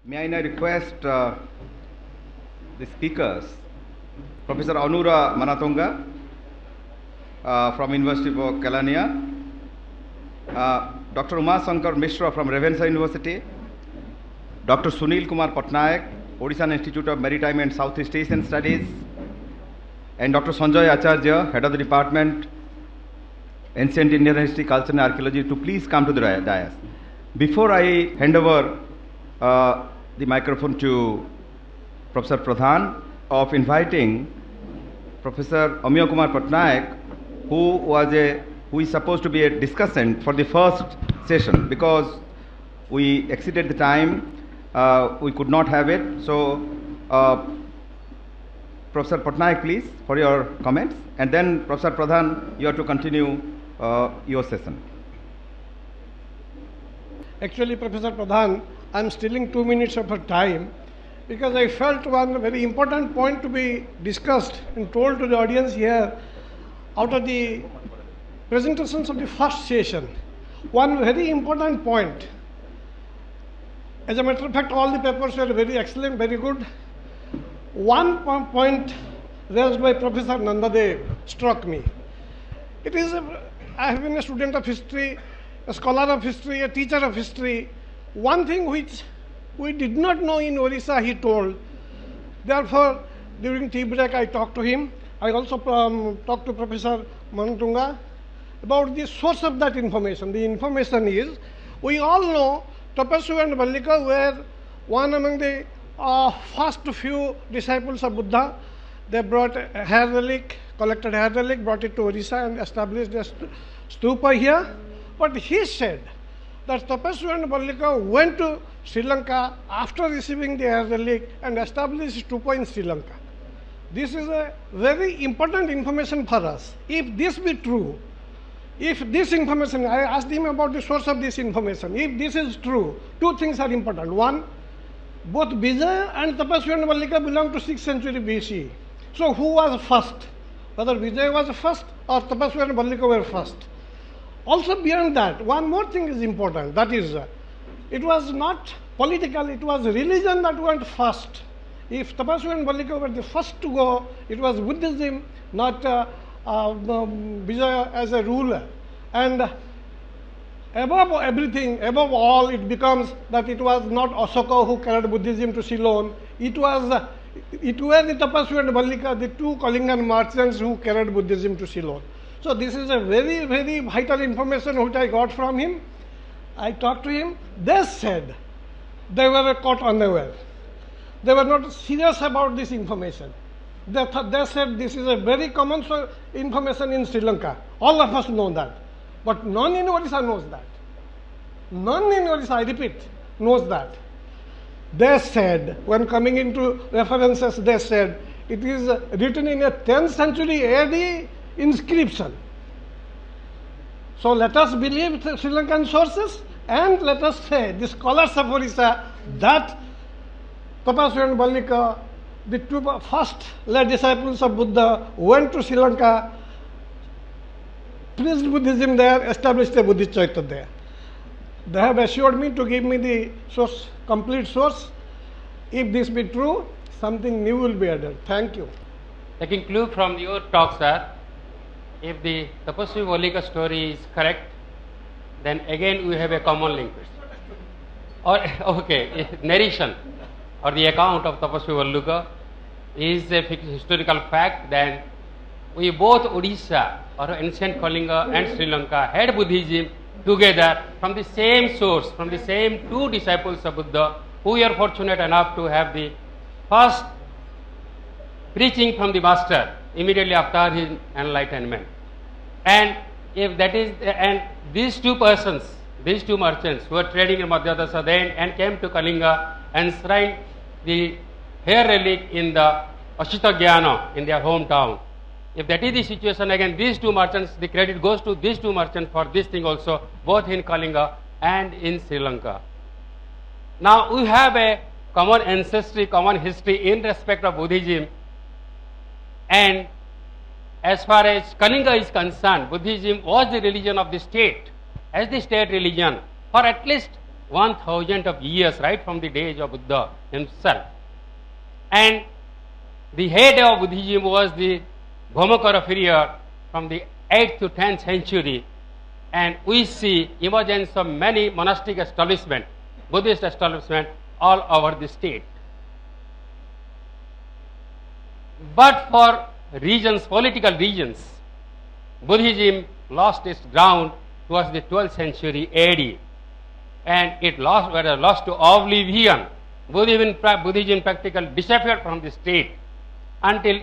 May I now request the speakers, Professor Anura Manatunga from University of Kelaniya, Dr. Uma Shankar Mishra from Ravenshaw University, Dr. Sunil Kumar Patnaik, Odisha Institute of Maritime and Southeast Asian Studies, and Dr. Sanjay Acharya, Head of the Department, Ancient Indian History, Culture and Archaeology, to please come to the dais. Before I hand over the microphone to Professor Pradhan, of inviting Professor Amiya Kumar Patnaik, who is supposed to be a discussant for the first session, because we exceeded the time, we could not have it. So, Professor Patnaik, please, for your comments, and then Professor Pradhan, you have to continue your session. Actually, Professor Pradhan, I am stealing 2 minutes of her time because I felt one very important point to be discussed and told to the audience here out of the presentations of the first session. One very important point. As a matter of fact, all the papers were very excellent, very good. One point raised by Professor Nandadev struck me. It is, I have been a student of history, a scholar of history, a teacher of history. One thing which we did not know in Orissa, he told. Therefore, during tea break, I talked to him. I also talked to Professor Manatunga about the source of that information. The information is, we all know Tapaswi and Vallika were one among the first few disciples of Buddha. They brought a hair relic, collected hair relic, brought it to Orissa and established a stupa here. But he said that Tapaswi and Vallika went to Sri Lanka after receiving the hair relic and established stupa in Sri Lanka. This is a very important information for us. If this be true, if this information, I asked him about the source of this information. If this is true, two things are important. One, both Vijaya and Tapaswi and Vallika belong to 6th century BC. So who was first? Whether Vijaya was first or Tapaswi and Vallika were first. Also beyond that, one more thing is important. That is, it was not political, it was religion that went first. If Tapaswi and Vallika were the first to go, it was Buddhism, not Vijaya as a ruler. And above everything, above all, it becomes that it was not Ashoka who carried Buddhism to Ceylon. It were the Tapaswi and Vallika, the two Kalingan merchants who carried Buddhism to Ceylon. So this is a very, very vital information which I got from him. I talked to him. They said they were caught unaware. They were not serious about this information. They said this is a very common information in Sri Lanka. All of us know that. But none in Orissa knows that. None in Orissa, I repeat, knows that. They said, when coming into references, they said it is written in a 10th century AD inscription. So let us believe the Sri Lankan sources and let us say, the scholars of Orissa, that Tapaswi and Vallika, the two first led disciples of Buddha, went to Sri Lanka, preached Buddhism there, established a Buddhist Chaitya there. They have assured me to give me the source, complete source. If this be true, something new will be added. Thank you. Taking clue from your talk, sir, if the Tapaswi Vallika story is correct, then again we have a common linguist. Or, okay, narration or the account of Tapaswi Vallika is a historical fact, then we both Odisha or ancient Kalinga and Sri Lanka had Buddhism together from the same source, from the same two disciples of Buddha who were fortunate enough to have the first preaching from the master immediately after his enlightenment. And if that is, and these two persons, these two merchants who were trading in Madhyadasa then and came to Kalinga and enshrined the hair relic in the Ashita Jnana in their hometown. If that is the situation, again these two merchants, the credit goes to these two merchants for this thing also, both in Kalinga and in Sri Lanka. Now we have a common ancestry, common history in respect of Buddhism, and as far as Kalinga is concerned, Buddhism was the religion of the state, as the state religion for at least 1,000 of years, right from the days of Buddha himself. And the head of Buddhism was the Bhaumakara period from the 8th to 10th century. And we see emergence of many monastic establishments, Buddhist establishments all over the state. But for reasons, political reasons, Buddhism lost its ground towards the 12th century AD, and it was lost to oblivion. Buddhism practically disappeared from the state until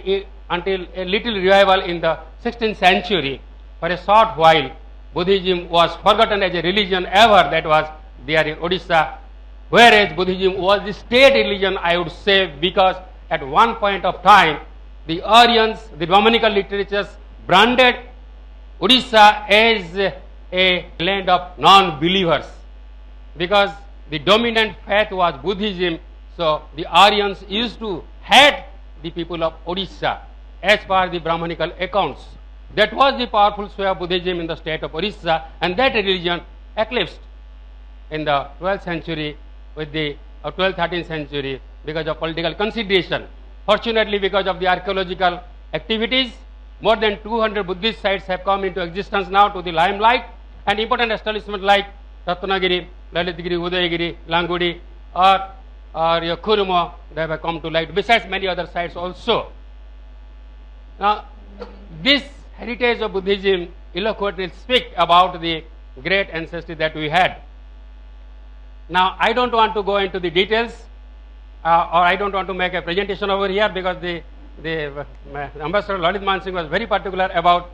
a little revival in the 16th century. For a short while, Buddhism was forgotten as a religion ever that was there in Odisha, whereas Buddhism was the state religion, I would say, because at one point of time, the Aryans, the Brahmanical literatures, branded Odisha as a land of non-believers, because the dominant faith was Buddhism. So the Aryans used to hate the people of Odisha as per the Brahmanical accounts. That was the powerful sway of Buddhism in the state of Odisha, and that religion eclipsed in the 12th century with the 12th, 13th century because of political consideration. Fortunately, because of the archaeological activities, more than 200 Buddhist sites have come into existence now to the limelight, and important establishments like Ratnagiri, Lalitgiri, Udayagiri, Langudi, or Kuruma, they have come to light, besides many other sites also. Now, this heritage of Buddhism eloquently speak about the great ancestry that we had. Now, I don't want to go into the details, or I don't want to make a presentation over here, because the Ambassador Lalit Mansingh was very particular about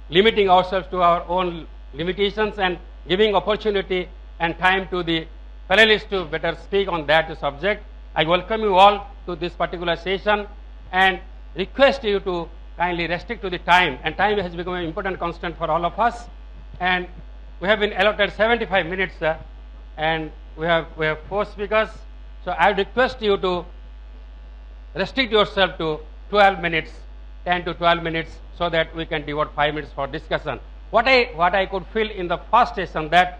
limiting ourselves to our own limitations and giving opportunity and time to the panelists to better speak on that subject. I welcome you all to this particular session and request you to kindly restrict to the time, and time has become an important constant for all of us. And we have been allotted 75 minutes, and we have 4 speakers. So I request you to restrict yourself to 12 minutes, 10 to 12 minutes, so that we can devote 5 minutes for discussion. What I could feel in the first session, that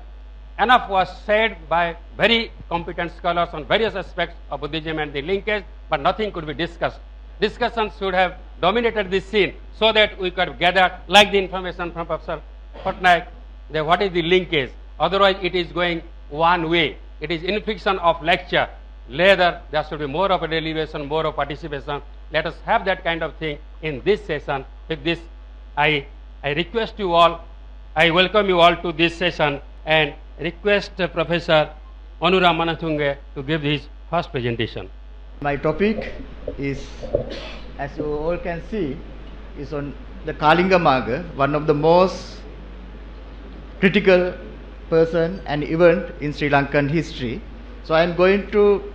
enough was said by very competent scholars on various aspects of Buddhism and the linkage, but nothing could be discussed. Discussions should have dominated this scene so that we could gather, like the information from Professor Patnaik, that what is the linkage. Otherwise, it is going one way. It is infliction of lecture. Later, there should be more of a deliberation, more of participation. Let us have that kind of thing in this session. With this, I request you all, I welcome you all to this session and request Professor Anura Manathunge to give his first presentation. My topic is, as you all can see, is on the Kalinga Magga, one of the most critical person and event in Sri Lankan history. So I am going to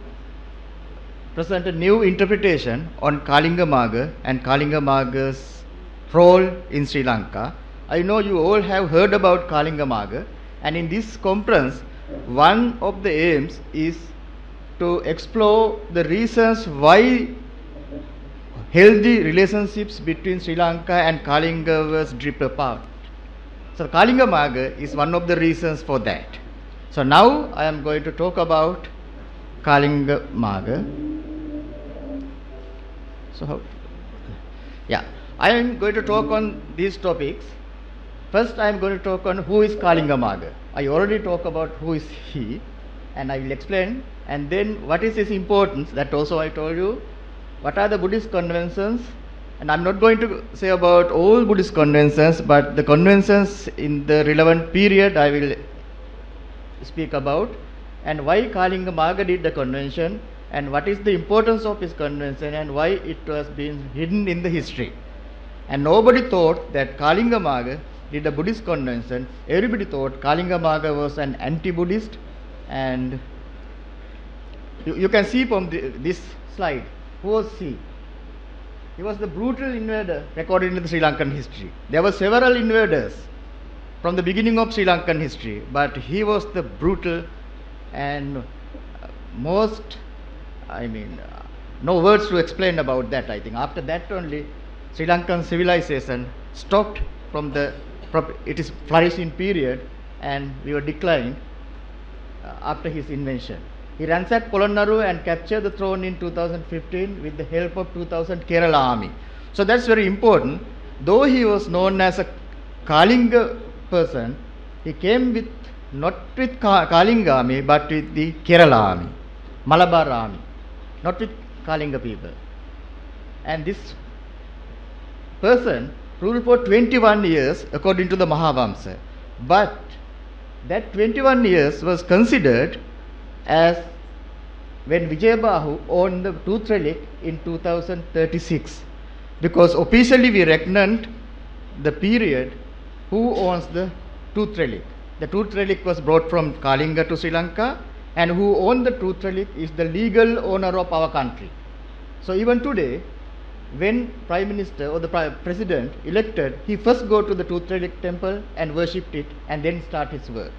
present a new interpretation on Kalinga Magga and Kalinga Magga's role in Sri Lanka. I know you all have heard about Kalinga Magga, and in this conference, one of the aims is to explore the reasons why healthy relationships between Sri Lanka and Kalinga was drift apart. So Kalinga Magga is one of the reasons for that. So now I am going to talk about Kalinga Magga. So I am going to talk on these topics. First I am going to talk on who is Kalinga Magga. I already talked about who is he, and I will explain, and then what is his importance, that also I told you. What are the Buddhist conventions, and I am not going to say about all Buddhist conventions, but the conventions in the relevant period I will speak about, and why Kalinga Magga did the convention, and what is the importance of his convention, and why it was being hidden in the history. And nobody thought that Kalinga Magga did a Buddhist convention. Everybody thought Kalinga Magga was an anti-Buddhist, and you can see from this slide, who was he? He was the brutal invader recorded in the Sri Lankan history. There were several invaders from the beginning of Sri Lankan history, but he was the brutal and most, no words to explain about that, I think. After that only, Sri Lankan civilization stopped from its flourishing period, and we were declining. after his invention. He ransacked Polonnaru and captured the throne in 2015 with the help of 2000 Kerala army. So that's very important. Though he was known as a Kalinga person, he came with not with Kalinga army but with the Kerala army, Malabar army, not with Kalinga people. And this person ruled for 21 years according to the Mahavamsa. But that 21 years was considered as when Vijayabahu owned the tooth relic in 2036, because officially we reckoned the period who owns the tooth relic. The tooth relic was brought from Kalinga to Sri Lanka, and who owned the tooth relic is the legal owner of our country. So even today, when Prime Minister or the President elected, he first go to the tooth relic temple and worshipped it and then start his work.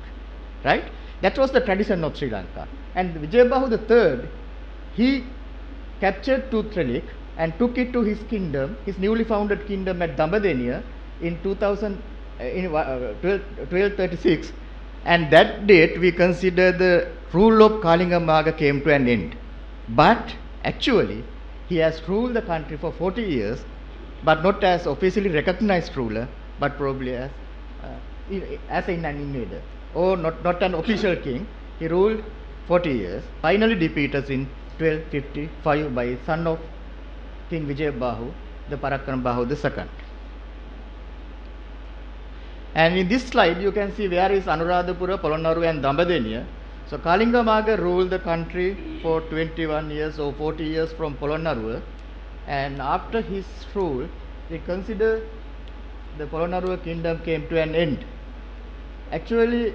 Right? That was the tradition of Sri Lanka. And Vijayabahu III, he captured tooth relic and took it to his kingdom, his newly founded kingdom at Dambadeniya in 1236. And that date we consider the rule of Kalinga Maga came to an end. But actually, he has ruled the country for 40 years, but not as officially recognized ruler, but probably as an invader, or not an official king. He ruled 40 years, finally defeated in 1255 by son of King Vijayabahu, the Parakrambahu II. And in this slide, you can see where is Anuradhapura, Polonnaru and Dambadeniya. So Kalinga Maga ruled the country for 21 years or 40 years from Polonnaruwa, and after his rule, we consider the Polonnaruwa kingdom came to an end. Actually,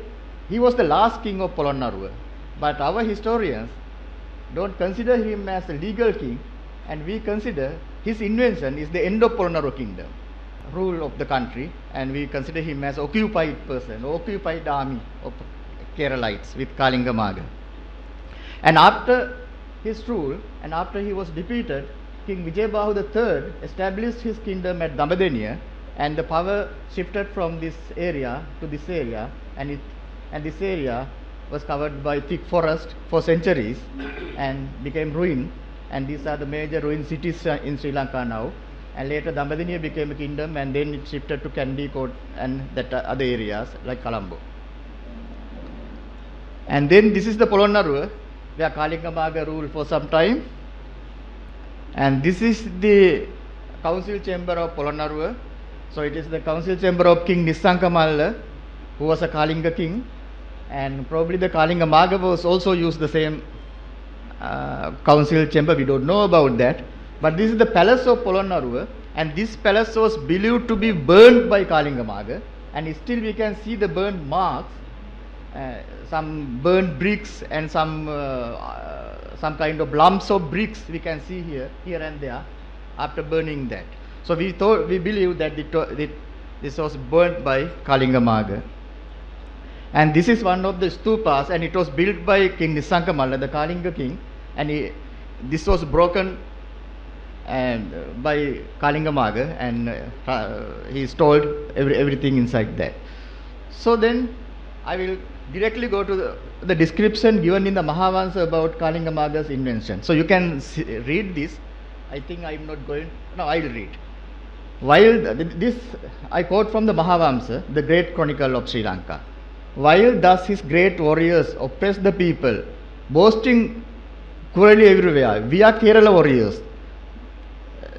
he was the last king of Polonnaruwa, but our historians don't consider him as a legal king, and we consider his invention is the end of Polonnaruwa kingdom, rule of the country, and we consider him as occupied person, occupied army of Keralites with Kalinga Maga. And after his rule, and after he was defeated, King Vijayabahu III established his kingdom at Dambadeniya, and the power shifted from this area to this area, and this area was covered by thick forest for centuries and became ruined, and these are the major ruined cities in Sri Lanka now. And later Dambadeniya became a kingdom, and then it shifted to Candicot and that other areas like Colombo. And then this is the Polonnaruwa, where Kalinga Maga ruled for some time. And this is the council chamber of Polonnaruwa. So it is the council chamber of King Nisanka Malla, who was a Kalinga king. And probably the Kalinga Maga was also used the same council chamber. We don't know about that. But this is the palace of Polonnaruwa. And this palace was believed to be burned by Kalinga Maga. And still we can see the burned marks. Some burnt bricks and some kind of lumps of bricks we can see here and there after burning that. So we believe that this was burnt by Kalinga Maga. And this is one of the stupas, and it was built by King Nisanka Malla, the Kalinga king, and this was broken by Kalinga Maga, and he stole everything inside that. So then I will directly go to the description given in the Mahavamsa about Kalinga Maga's invention. So you can read this. I think I am not going. No, I will read. While this, I quote from the Mahavamsa, the great chronicle of Sri Lanka. While thus his great warriors oppressed the people, boasting cruelly everywhere, we are Kerala warriors.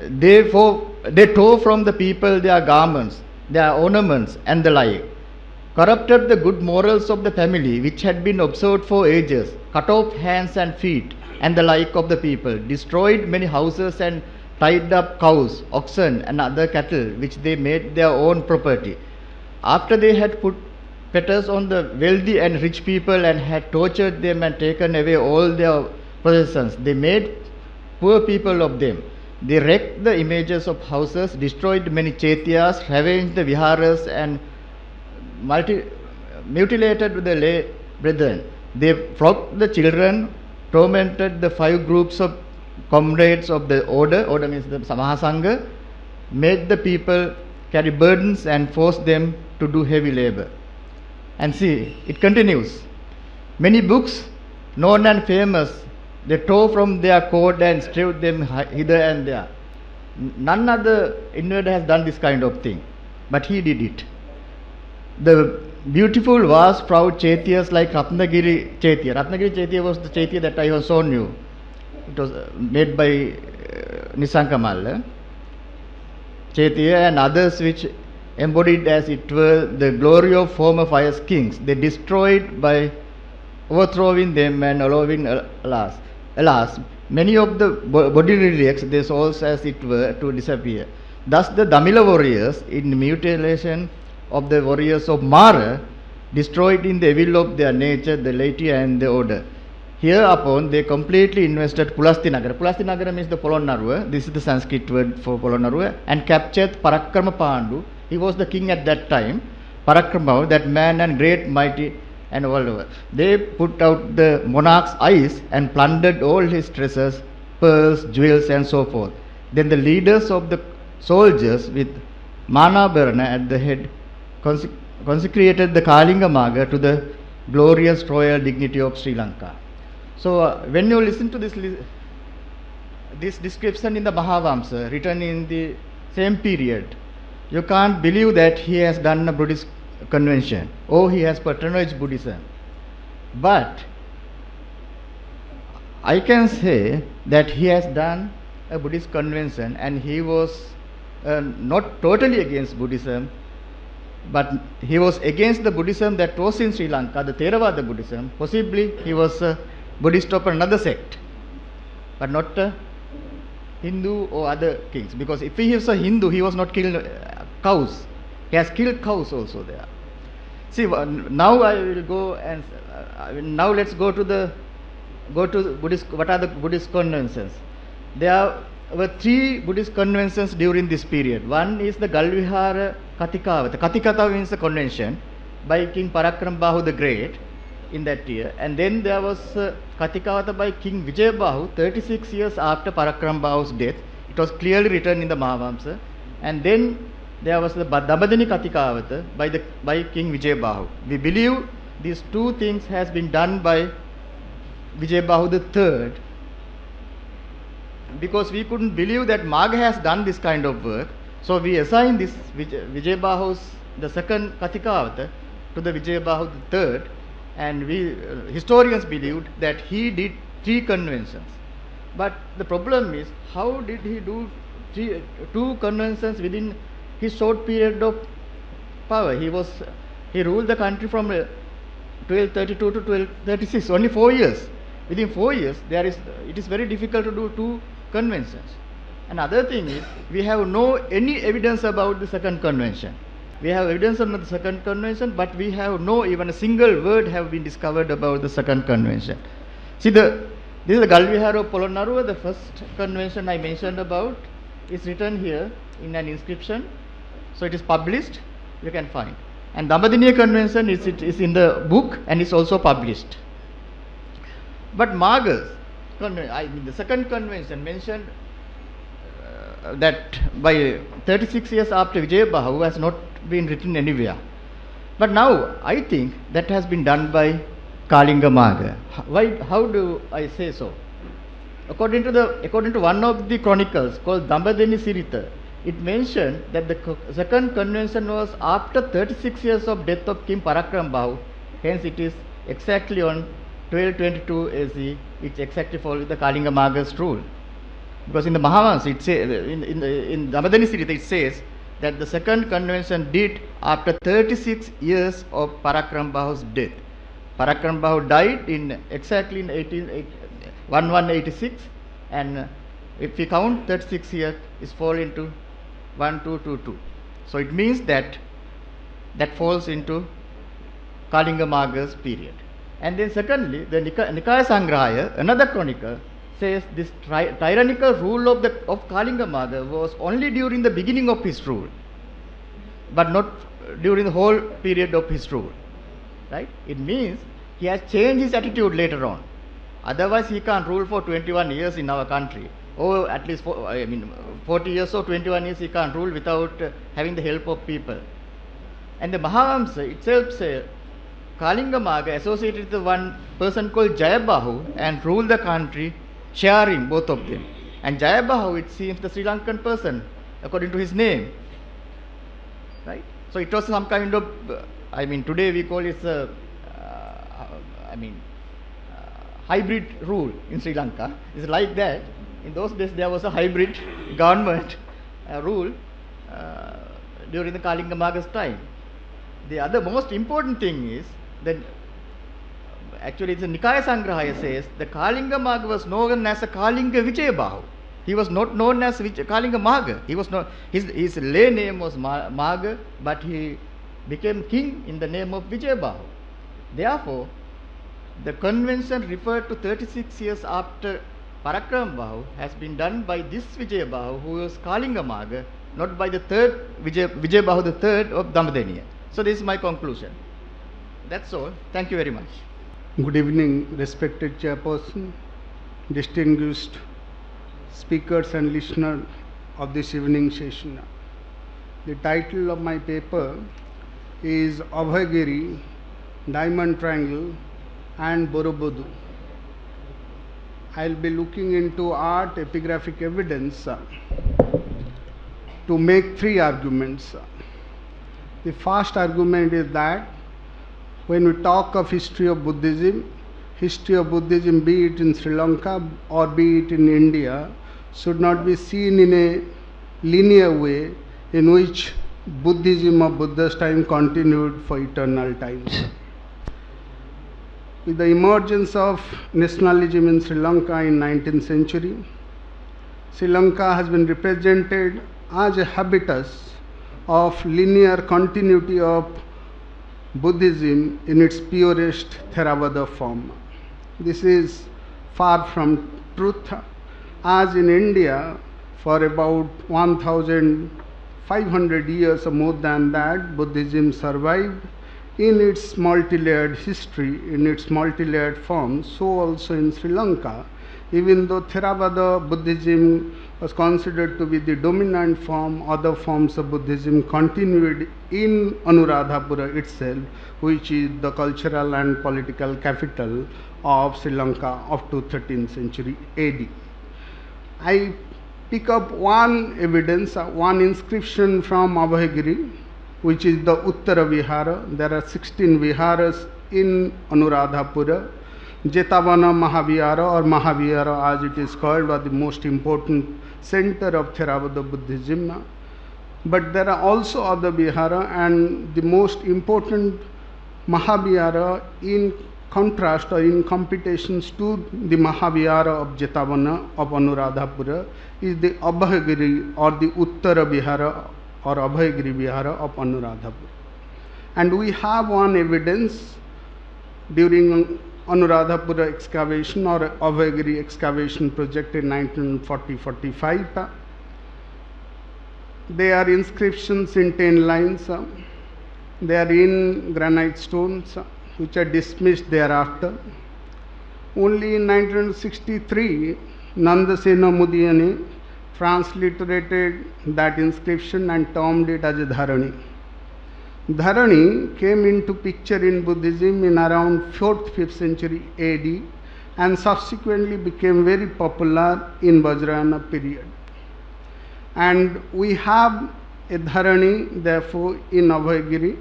They tore from the people their garments, their ornaments, and the like. Corrupted the good morals of the family which had been observed for ages, cut off hands and feet and the like of the people, destroyed many houses and tied up cows, oxen and other cattle which they made their own property. After they had put fetters on the wealthy and rich people and had tortured them and taken away all their possessions, they made poor people of them. They wrecked the images of houses, destroyed many chaityas, ravaged the viharas and mutilated the lay brethren. They flogged the children, tormented the 5 groups of comrades of the order means the Samahasanga, made the people carry burdens and forced them to do heavy labor. And see, it continues. Many books, known and famous, they tore from their code and strewed them hither and there. None other innovator has done this kind of thing, but he did it. The beautiful, vast, proud Chaitiyas like Ratnagiri Chaitya. Ratnagiri Chaitya was the Chaitya that I have shown you. It was made by Nisanka Malla. Chaitya and others which embodied as it were the glory of former fire kings. They destroyed by overthrowing them and allowing, alas, many of the body relics, their souls as it were, to disappear. Thus the Damila warriors, in mutilation of the warriors of Mara, destroyed in the evil of their nature, the laity and the order. Hereupon they completely invested Pulastinagara. Pulastinagara means the Polonnaruwa. This is the Sanskrit word for Polonnaruwa. And captured Parakrama Pandu. He was the king at that time. Parakrama, that man and great mighty and all over. They put out the monarch's eyes and plundered all his treasures, pearls, jewels and so forth. Then the leaders of the soldiers with Manabharana at the head consecrated the Kalinga Maga to the glorious royal dignity of Sri Lanka. So when you listen to this description in the Mahavamsa written in the same period, you can't believe that he has done a Buddhist convention or he has patronized Buddhism. But I can say that he has done a Buddhist convention and he was not totally against Buddhism, but he was against the Buddhism that was in Sri Lanka, the Theravada Buddhism. Possibly he was a Buddhist of another sect, but not a Hindu or other kings. Because if he is a Hindu, he was not killed cows. He has killed cows also there. See, now I will go and now let's go to Buddhist. What are the Buddhist conventions? There were 3 Buddhist conventions during this period. One is the Galvihara Katikavata. Katikata means a convention by King Parakrambahu the Great in that year. And then there was Katikavata by King Vijayabahu 36 years after Parakrambahu's death. It was clearly written in the Mahavamsa. And then there was the Damadini Katikavata by King Vijayabahu. We believe these 2 things has been done by Vijayabahu the Third, because we couldn't believe that Magha has done this kind of work. So we assign this Vijayabahu's the second Katikavata to the Vijayabahu the Third, and we historians believed that he did 3 conventions. But the problem is, how did he do 2 conventions within his short period of power? He ruled the country from 1232 to 1236, only 4 years. Within 4 years, it is very difficult to do 2 conventions. Another thing is, we have no any evidence about the second convention. We have evidence on the second convention, but we have no even a single word have been discovered about the second convention. See, this is the Galvihara of Polonnaruwa, the first convention I mentioned about, is written here in an inscription. So it is published, you can find. And Damadiniya convention is in the book and is also published. But Maga's the second convention mentioned that by 36 years after Vijayabahu has not been written anywhere. But now I think that has been done by Kalinga Maga. Why? How do I say so? According to one of the chronicles called Damadini Sirita, it mentioned that the second convention was after 36 years of death of King Parakrambahu. Hence it is exactly on 1222 AC, which exactly follows the Kalinga Maga's rule. Because in the Mahavamsa, it says, in Damadini Sirita, it says that the second convention did after 36 years of Parakrambahu's death. Parakrambahu died exactly in 1186, and if we count 36 years, it falls into 1222. So it means that falls into Kalinga Maga's period. And then secondly, the Nikaya Sangrahaya, another chronicle, says this tyrannical rule of Kalinga Maga was only during the beginning of his rule, but not during the whole period of his rule. Right? It means he has changed his attitude later on. Otherwise, he can't rule for 21 years in our country, or at least 40 years or 21 years he can't rule without having the help of people. And the Mahavamsa itself says, Kalinga Maga associated with one person called Jayabahu and ruled the country, sharing both of them. And Jayabahu, it seems, the Sri Lankan person, according to his name. Right? So it was some kind of, today we call it hybrid rule in Sri Lanka. It's like that. In those days there was a hybrid government rule during the Kalinga Maga's time. The other most important thing is that actually the Nikaya Sangrahaya says the Kalinga Maga was known as a Kalinga Vijayabahu. He was not known as Kalinga Maga. He was not, his lay name was Maga, but he became king in the name of Vijayabahu. Therefore, the convention referred to 36 years after Parakrama Bahu has been done by this Vijayabahu, who was Kalinga Maga, not by the third Vijayabahu the third of Damadeniya. So this is my conclusion. That's all. Thank you very much. Good evening, respected chairperson, distinguished speakers and listeners of this evening session. The title of my paper is Abhayagiri, Diamond Triangle and Borobudur. I'll be looking into art epigraphic evidence to make three arguments. The first argument is that when we talk of history of Buddhism, be it in Sri Lanka or be it in India, should not be seen in a linear way in which Buddhism of Buddha's time continued for eternal times. With the emergence of nationalism in Sri Lanka in 19th century, Sri Lanka has been represented as a habitus of linear continuity of Buddhism in its purest Theravada form. This is far from truth, as in India for about 1500 years or more than that, Buddhism survived in its multi-layered history, in its multi-layered form. So also in Sri Lanka, even though Theravada Buddhism was considered to be the dominant form, other forms of Buddhism continued in Anuradhapura itself, which is the cultural and political capital of Sri Lanka up to 13th century AD. I pick up one evidence, one inscription from Abhayagiri, which is the Uttara Vihara. There are 16 viharas in Anuradhapura. Jetavana Mahavihara, or Mahavihara as it is called, was the most important center of Theravada Buddhism. But there are also other vihara, and the most important Mahavihara in contrast or in competitions to the Mahavihara of Jetavana of Anuradhapura is the Abhayagiri or the Uttara Vihara or Abhayagiri Vihara of Anuradhapura. And we have one evidence during Anuradhapura excavation or Abhayagiri excavation project in 1940-45. They are inscriptions in 10 lines. They are in granite stones, which are dismissed thereafter. Only in 1963, Nandasena Mudiyani transliterated that inscription and termed it as a Dharani. Dharani came into picture in Buddhism in around 4th, 5th century AD and subsequently became very popular in Vajrayana period. And we have a Dharani therefore in Abhayagiri,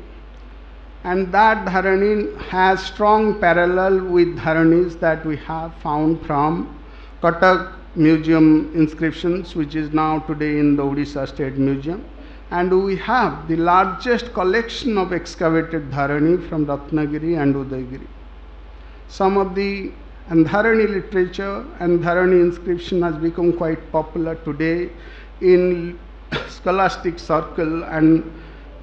and that Dharani has strong parallel with Dharanis that we have found from Cuttack Museum inscriptions, which is now today in the Odisha State Museum. And we have the largest collection of excavated Dharani from Ratnagiri and Udayagiri. Some of the Dharani literature and Dharani inscription has become quite popular today in scholastic circle, and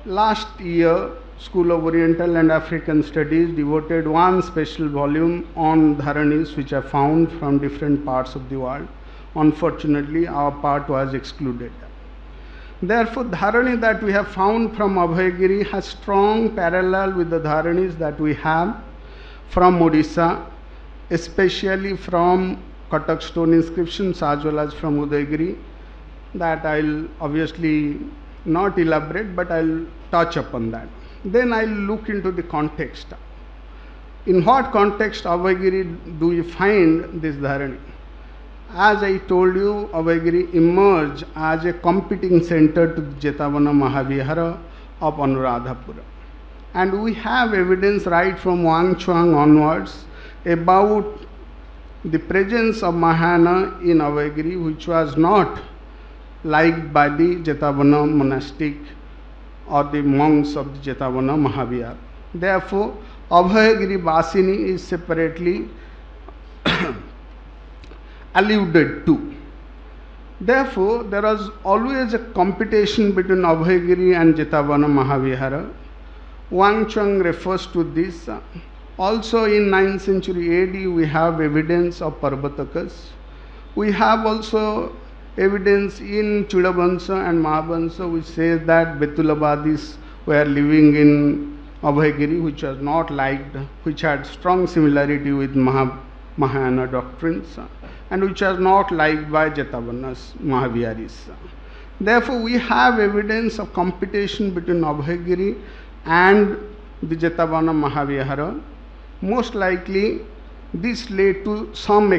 last year School of Oriental and African Studies devoted one special volume on Dharanis which are found from different parts of the world. Unfortunately, our part was excluded. Therefore, Dharani that we have found from Abhayagiri has strong parallel with the Dharanis that we have from Odisha, especially from Cuttack stone inscriptions as well as from Udayagiri. That I'll obviously not elaborate, but I'll touch upon that. Then I'll look into the context. In what context Abhayagiri do you find this Dharani? As I told you, Abhayagiri emerged as a competing center to the Jetavana Mahavihara of Anuradhapura. And we have evidence right from Wangchuang onwards about the presence of Mahayana in Abhayagiri, which was not liked by the Jetavana monastic or the monks of the Jetavana Mahavihara. Therefore, Abhayagiri Vasini is separately alluded to. Therefore, there was always a competition between Abhayagiri and Jetavana Mahavihara. Wangchuang refers to this. Also in 9th century AD, we have evidence of Parvatakas. We have also evidence in Chudavansa and Mahavansa which says that Betulabadis were living in Abhayagiri, which was not liked, which had strong similarity with Mahayana doctrines, and which was not liked by Jetavanas, Mahaviharis. Therefore, we have evidence of competition between Abhayagiri and the Jetavana Mahavihara. Most likely, this led to some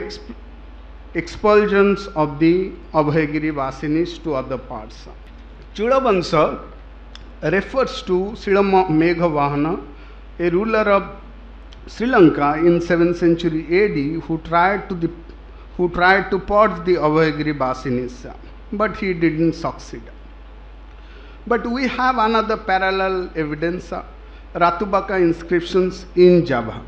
expulsions of the Abhayagiri Vasinis to other parts. Chudavansa refers to Srila Meghavahana, a ruler of Sri Lanka in 7th century AD who tried to purge the Abhayagiri Vasinis, but he didn't succeed. But we have another parallel evidence, Ratubaka inscriptions in Java.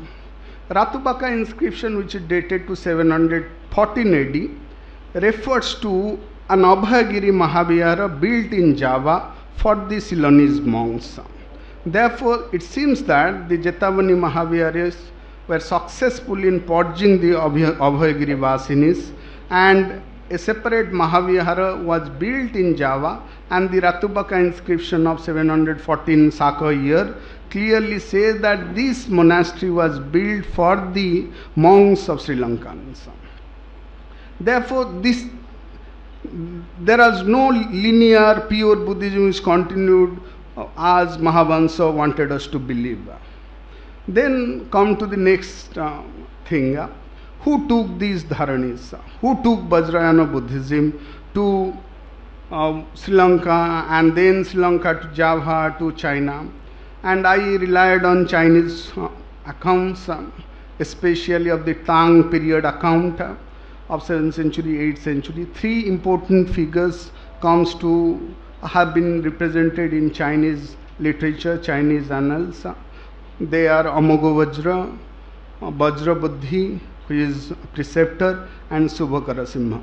Ratubaka inscription, which is dated to 714 AD, refers to an Abhayagiri Mahavihara built in Java for the Ceylonese monks. Therefore, it seems that the Jetavani Mahaviharas were successful in purging the Abhayagiri Vasinis, and a separate Mahavihara was built in Java, and the Ratubaka inscription of 714 Saka year clearly says that this monastery was built for the monks of Sri Lanka. Therefore, there is no linear pure Buddhism is continued as Mahavansa wanted us to believe. Then come to the next thing. Who took these dharanis? Who took Vajrayana Buddhism to Sri Lanka, and then Sri Lanka to Java to China? And I relied on Chinese accounts, especially of the Tang period account of 7th century, 8th century. Three important figures have been represented in Chinese literature, Chinese annals. They are Amogo Vajra, Vajra Buddhi, who is preceptor, and Subhakara Simha.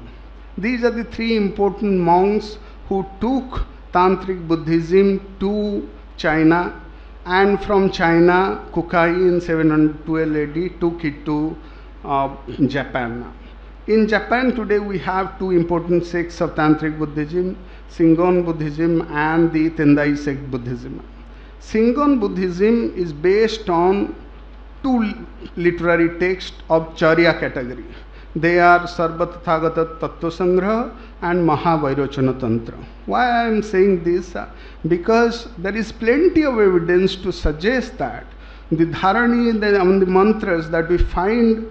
These are the three important monks who took Tantric Buddhism to China, and from China, Kukai in 712 AD took it to Japan. In Japan today we have two important sects of Tantric Buddhism, Shingon Buddhism and the Tendai sect Buddhism. Shingon Buddhism is based on two literary texts of Charya category. They are Sarva Tathagata Tattva Sangraha and Mahavairochana Tantra. Why I am saying this? Because there is plenty of evidence to suggest that the dharani, the mantras that we find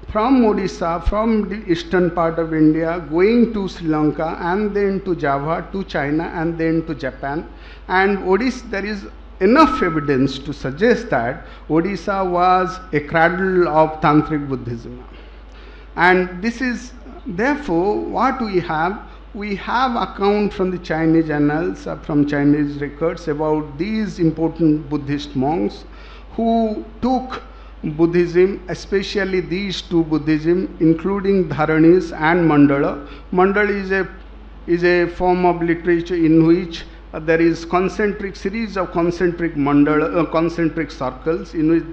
from Odisha, from the eastern part of India, going to Sri Lanka and then to Java, to China and then to Japan. And Odisha, there is enough evidence to suggest that Odisha was a cradle of Tantric Buddhism. And this is, therefore, what we have? We have account from the Chinese annals, from Chinese records about these important Buddhist monks who took Buddhism, especially these two Buddhism, including Dharanis and Mandala. Mandala is a form of literature in which there is series of concentric mandala, concentric circles, in which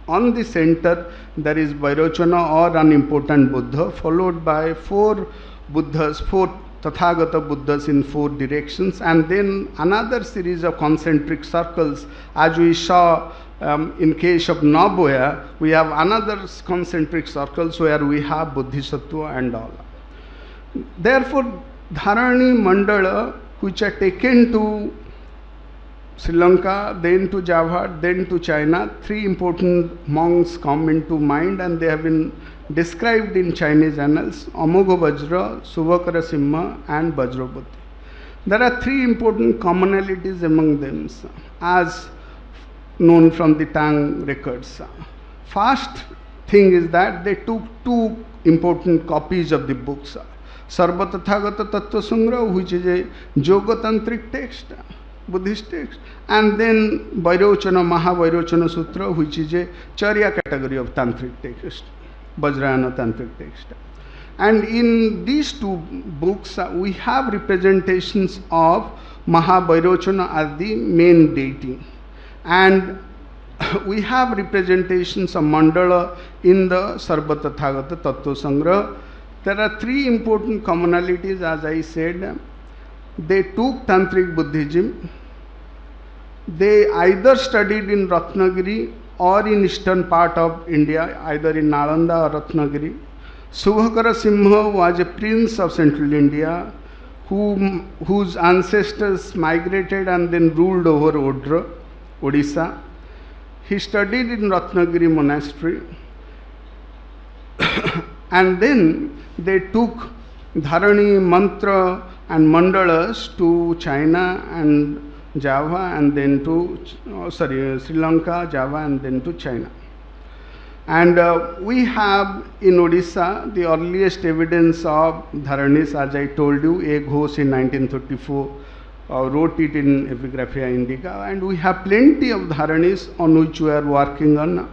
on the center there is Vairochana or an important Buddha, followed by four Buddhas, four Tathagata Buddhas in four directions, and then another series of concentric circles. As we saw in case of Naboya, we have another concentric circles where we have Bodhisattva and all. Therefore, Dharani Mandala, which are taken to Sri Lanka, then to Java, then to China. Three important monks come into mind, and they have been described in Chinese annals: Amogha Vajra, Subhakara Simha, and Vajrabuddhi. There are three important commonalities among them, as known from the Tang records. First thing is that they took two important copies of the books: Sarva Tathagata Tattva Sangraha, which is a Yoga-tantric text, Buddhist text, and then Vairocana, Mahavairocana Sutra, which is a Charya category of tantric text, Vajrayana tantric text. And in these two books, we have representations of Mahavairocana as the main deity, and we have representations of Mandala in the Sarva Tathagata Tattva Sangraha. There are three important commonalities, as I said. They took Tantric Buddhism. They either studied in Ratnagiri or in eastern part of India, either in Nalanda or Ratnagiri. Subhakara Simha was a prince of central India whose ancestors migrated and then ruled over Odisha. He studied in Ratnagiri monastery. And then they took Dharani, Mantra and Mandalas to China and Java, and then to Sri Lanka, Java, and then to China. And we have in Odisha the earliest evidence of Dharanis, as I told you. A. Ghosh in 1934 wrote it in Epigraphia Indica, and we have plenty of Dharanis on which we are working on.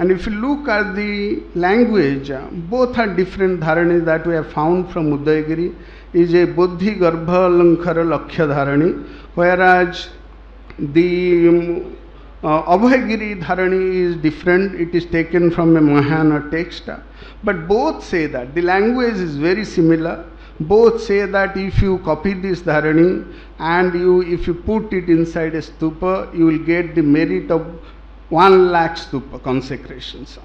And if you look at the language, both are different Dharanis that we have found from Udayagiri. Is a Buddhi Garbha Lankara Lakshya Dharani, whereas the Abhayagiri Dharani is different. It is taken from a Mahayana text. But both say that the language is very similar. Both say that if you copy this Dharani and if you put it inside a stupa, you will get the merit of 1 lakh stupa consecrations.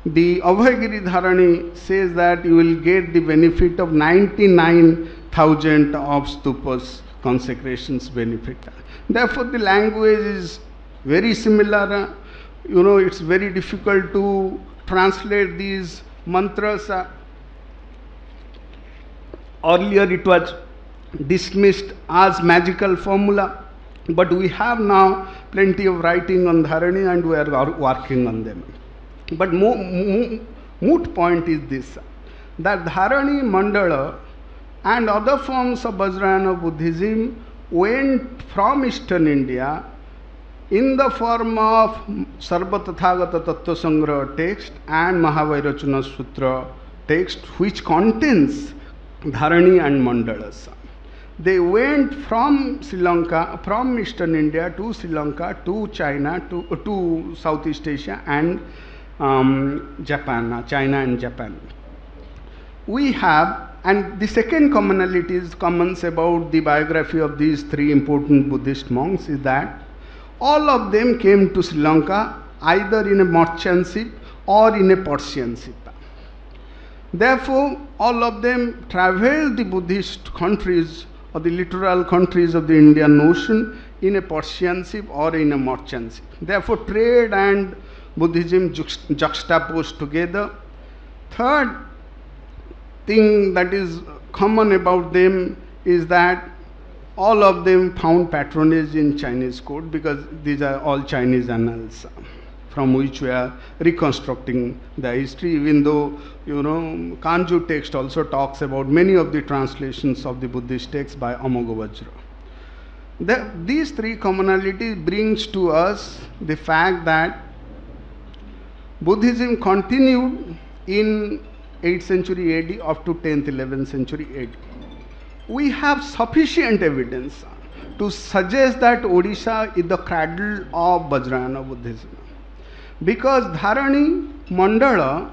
The Abhayagiri Dharani says that you will get the benefit of 99,000 of stupas consecrations benefit. Therefore, the language is very similar. It's very difficult to translate these mantras. Earlier it was dismissed as magical formula, but we have now plenty of writing on Dharani and we are working on them. But moot point is this, that Dharani, Mandala and other forms of Vajrayana Buddhism went from Eastern India in the form of Sarva Tathagata Tattva Sangraha text and Mahavairocana Sutra text, which contains Dharani and Mandalas. They went from Sri Lanka, from Eastern India to Sri Lanka, to China, to Southeast Asia and Japan, China and Japan. We have, and the second commonality is commons about the biography of these three important Buddhist monks is that all of them came to Sri Lanka either in a merchant ship or in a Persian ship. Therefore, all of them traveled the Buddhist countries or the littoral countries of the Indian Ocean in a Persian ship or in a merchant ship. Therefore, trade and Buddhism juxtaposed together. Third thing that is common about them is that all of them found patronage in Chinese court, because these are all Chinese annals from which we are reconstructing the history, even though, Kanju text also talks about many of the translations of the Buddhist texts by Amogha Vajra. These three commonalities brings to us the fact that Buddhism continued in 8th century AD up to 10th, 11th century AD. We have sufficient evidence to suggest that Odisha is the cradle of Vajrayana Buddhism, because Dharani, Mandala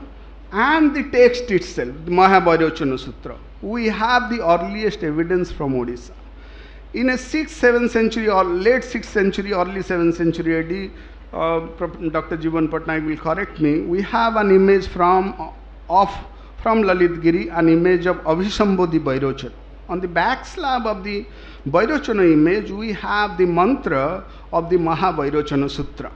and the text itself, the Mahavairocana Sutra, we have the earliest evidence from Odisha. In a 6th, 7th century or late 6th century, early 7th century AD, Dr. Jivan Patnaik will correct me, we have an image from Lalitgiri, an image of Abhisambodhi Vairocana. On the back slab of the Vairocana image, we have the mantra of the Mahavairochana Sutra.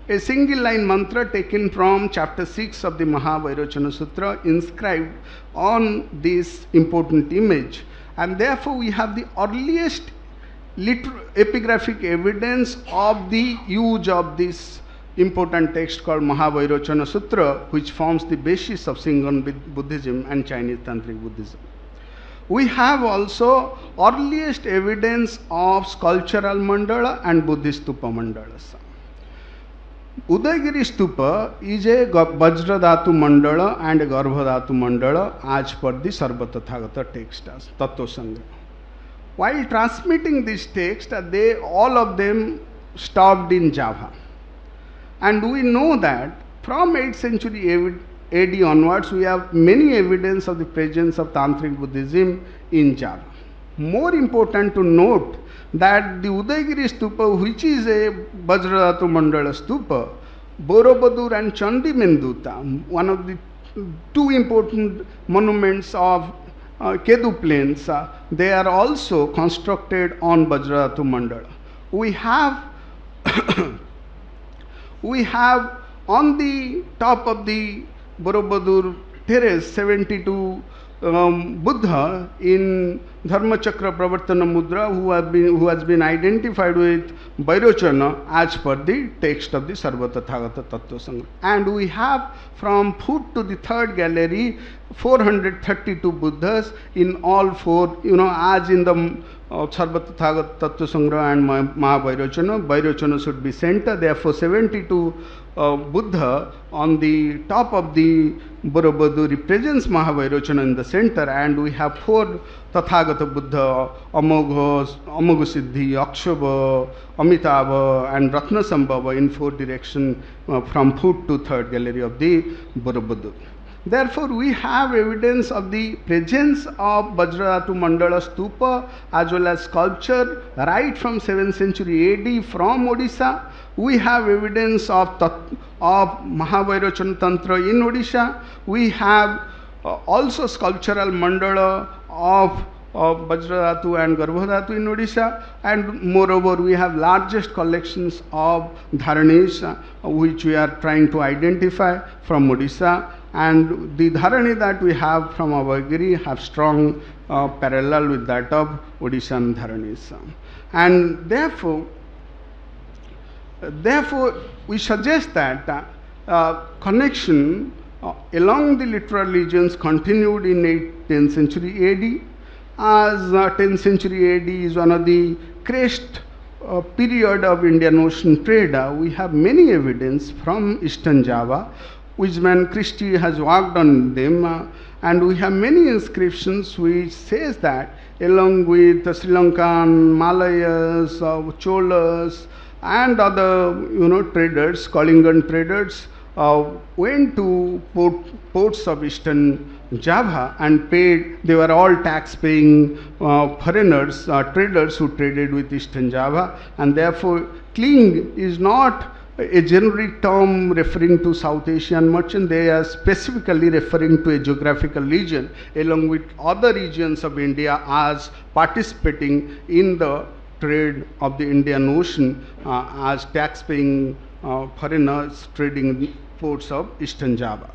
A single line mantra taken from chapter 6 of the Mahavairochana Sutra inscribed on this important image. And therefore we have the earliest epigraphic evidence of the use of this important text called Mahavairochana Sutra, which forms the basis of Shingon Buddhism and Chinese Tantric Buddhism. We have also earliest evidence of sculptural mandala and Buddhist stupa mandalas. Udayagiri stupa is a Vajradhatu mandala and a Garbhadhatu mandala as per the Sarva Tathagata text as Tattva Sangra. While transmitting this text, all of them stopped in Java. And we know that from 8th century AD onwards, we have many evidence of the presence of Tantric Buddhism in Java. More important to note that the Udayagiri stupa, which is a Vajradhatu mandala stupa, Borobudur and Chandi Menduta, one of the two important monuments of Kedu plains, they are also constructed on Vajradhatu mandala. We have on the top of the Borobudur terrace 72 Buddha in Dharmachakra Pravartana Mudra who has been identified with Vairocana as per the text of the Sarva Tathagata Tattva Sangra. And we have from foot to the third gallery 432 Buddhas in all four, as in the Sarva Tathagata Tattva Sangra and Mahavairochana. Vairocana should be center, therefore 72 Buddha on the top of the Borobudur represents Mahavairochana in the center, and we have four Tathagata Buddha, Amogha Siddhi, Akshava, Amitabha and Ratnasambhava in four directions from foot to third gallery of the Borobudur. Therefore, we have evidence of the presence of Vajradhatu mandala stupa as well as sculpture right from 7th century AD from Odisha. We have evidence of Mahavairochana Tantra in Odisha. We have also sculptural mandala of Vajradhatu and Garbhadhatu in Odisha, and moreover we have largest collections of dharanis which we are trying to identify from Odisha, and the dharani that we have from Udayagiri have strong parallel with that of Odishan dharanis. And therefore we suggest that connection along the literal regions continued in 10th century AD. As 10th century AD is one of the crest period of Indian Ocean trade, we have many evidence from Eastern Java, Wisman Christie has worked on them, and we have many inscriptions which says that along with the Sri Lankan, Malayas, Cholas and other traders, Kalingan traders, went to ports of Eastern Java and paid. They were all tax-paying foreigners, traders who traded with Eastern Java, and therefore Kling is not a generic term referring to South Asian merchant. They are specifically referring to a geographical region along with other regions of India as participating in the trade of the Indian Ocean as tax-paying foreigners trading in ports of Eastern Java.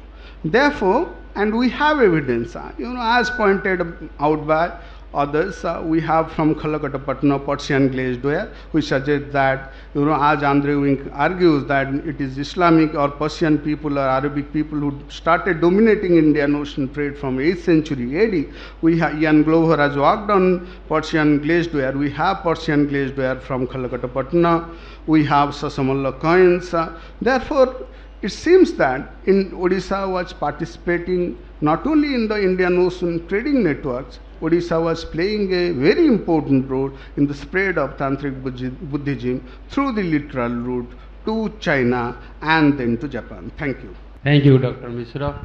Therefore, and we have evidence, as pointed out by others, we have from Khalakatapatna Persian glazed ware, which suggests that, as Andre Wink argues, that it is Islamic or Persian people or Arabic people who started dominating Indian Ocean trade from 8th century AD. We have Ian Glover has worked on Persian glazed ware. We have Persian glazed ware from Khalakatapatna. We have Sasamalla coins. Therefore, it seems that in Odisha was participating not only in the Indian Ocean trading networks, Odisha was playing a very important role in the spread of Tantric Buddhism through the literal route to China and then to Japan. Thank you. Thank you, Dr. Mishra,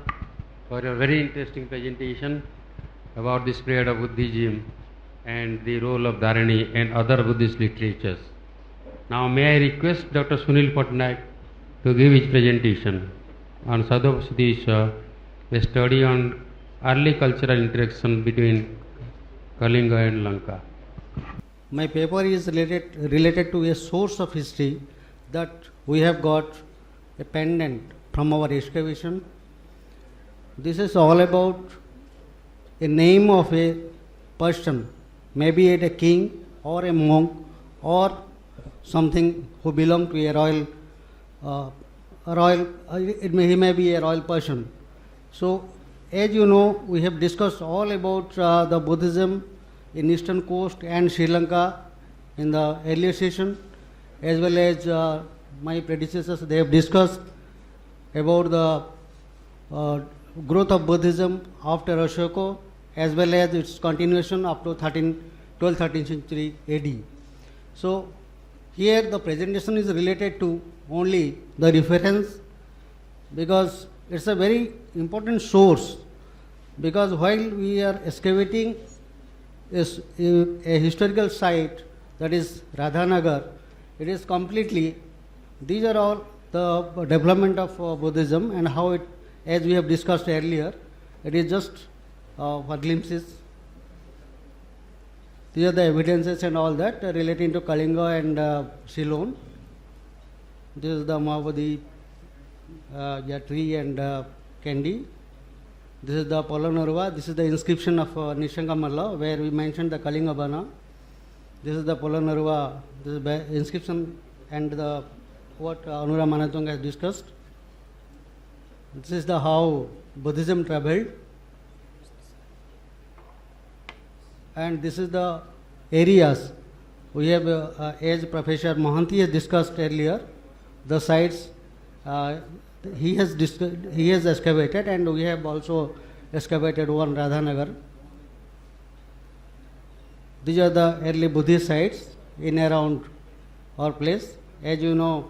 for your very interesting presentation about the spread of Buddhism and the role of Dharani and other Buddhist literatures. Now may I request Dr. Sunil Patnaik to give his presentation on Sadhavasadisha, a study on early cultural interaction between Kalinga and Lanka. My paper is related to a source of history that we have got a pendant from our excavation. This is all about a name of a person, maybe it a king or a monk or something who belong to a royal, he may be a royal person. So, as you know, we have discussed all about the Buddhism in eastern coast and Sri Lanka in the earlier session, as well as my predecessors, they have discussed about the growth of Buddhism after Ashoka, as well as its continuation up to 12th-13th century AD. So, here the presentation is related to only the reference, because it's a very important source, because while we are excavating is a historical site, that is Radhanagar, it is completely, these are all the development of Buddhism and how it, as we have discussed earlier, it is just for glimpses. These are the evidences and all that relating to Kalinga and Ceylon. This is the Mahabodhi tree and Kandy. This is the Polonnaruwa. This is the inscription of Nishangamalla, where we mentioned the Kalinga Bana. This is the Polonnaruwa. This is the inscription and the what Anura Manatung has discussed. This is the how Buddhism traveled. And this is the areas. We have, as Professor Mohanty has discussed earlier, the sites he has excavated, and we have also excavated one Radhanagar. These are the early Buddhist sites in around our place. As you know,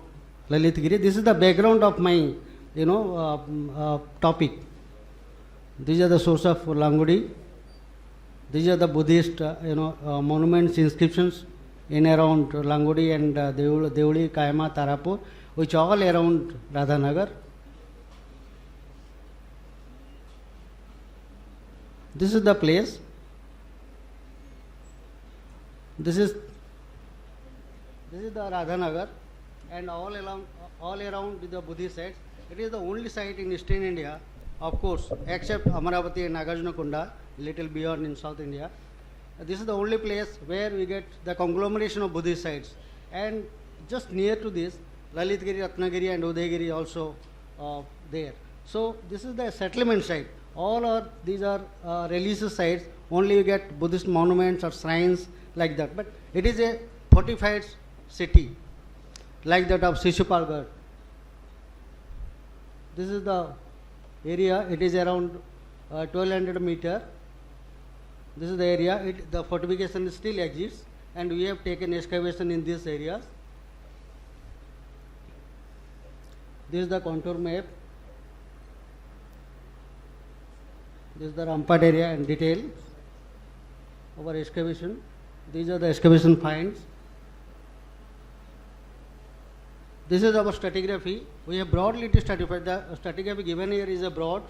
Lalitgiri. This is the background of my, topic. These are the source of Langudi. These are the Buddhist, monuments, inscriptions in around Langudi and Deuli, Kaima, Tarapur, which all around Radhanagar. This is the place. This is the Radhanagar, and all around the Buddhist sites. It is the only site in Eastern India, of course, except Amaravati and Nagarjuna, little beyond in South India. This is the only place where we get the conglomeration of Buddhist sites. And just near to this, Lalitgiri, Ratnagiri and Udayagiri also there. So this is the settlement site. These are religious sites. Only you get Buddhist monuments or shrines like that. But it is a fortified city, like that of Shishupalgarh. This is the area. It is around 1200 meter. This is the area. The fortification still exists, and we have taken excavation in these areas. This is the contour map. This is the rampart area and detail of our excavation. These are the excavation finds. This is our stratigraphy. We have broadly stratified. The stratigraphy given here is a broad.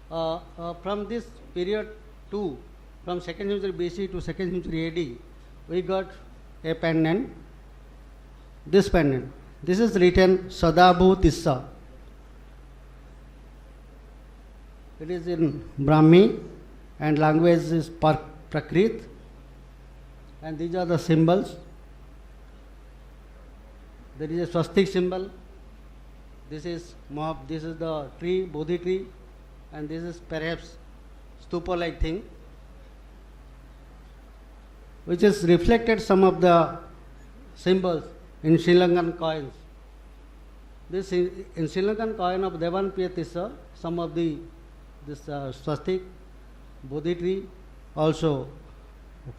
From this period to, from 2nd century BC to 2nd century AD, we got a pendant. This pendant. This is written Sadabhu Tissa. It is in Brahmi, and language is Prakrit, and these are the symbols. There is a swastik symbol. This is the tree, Bodhi tree, and this is perhaps stupa-like thing, which is reflected some of the symbols in Sri Lankan coins. This in Sri Lankan coin of Devan Piyatissa, some of this swastik, Bodhi tree, also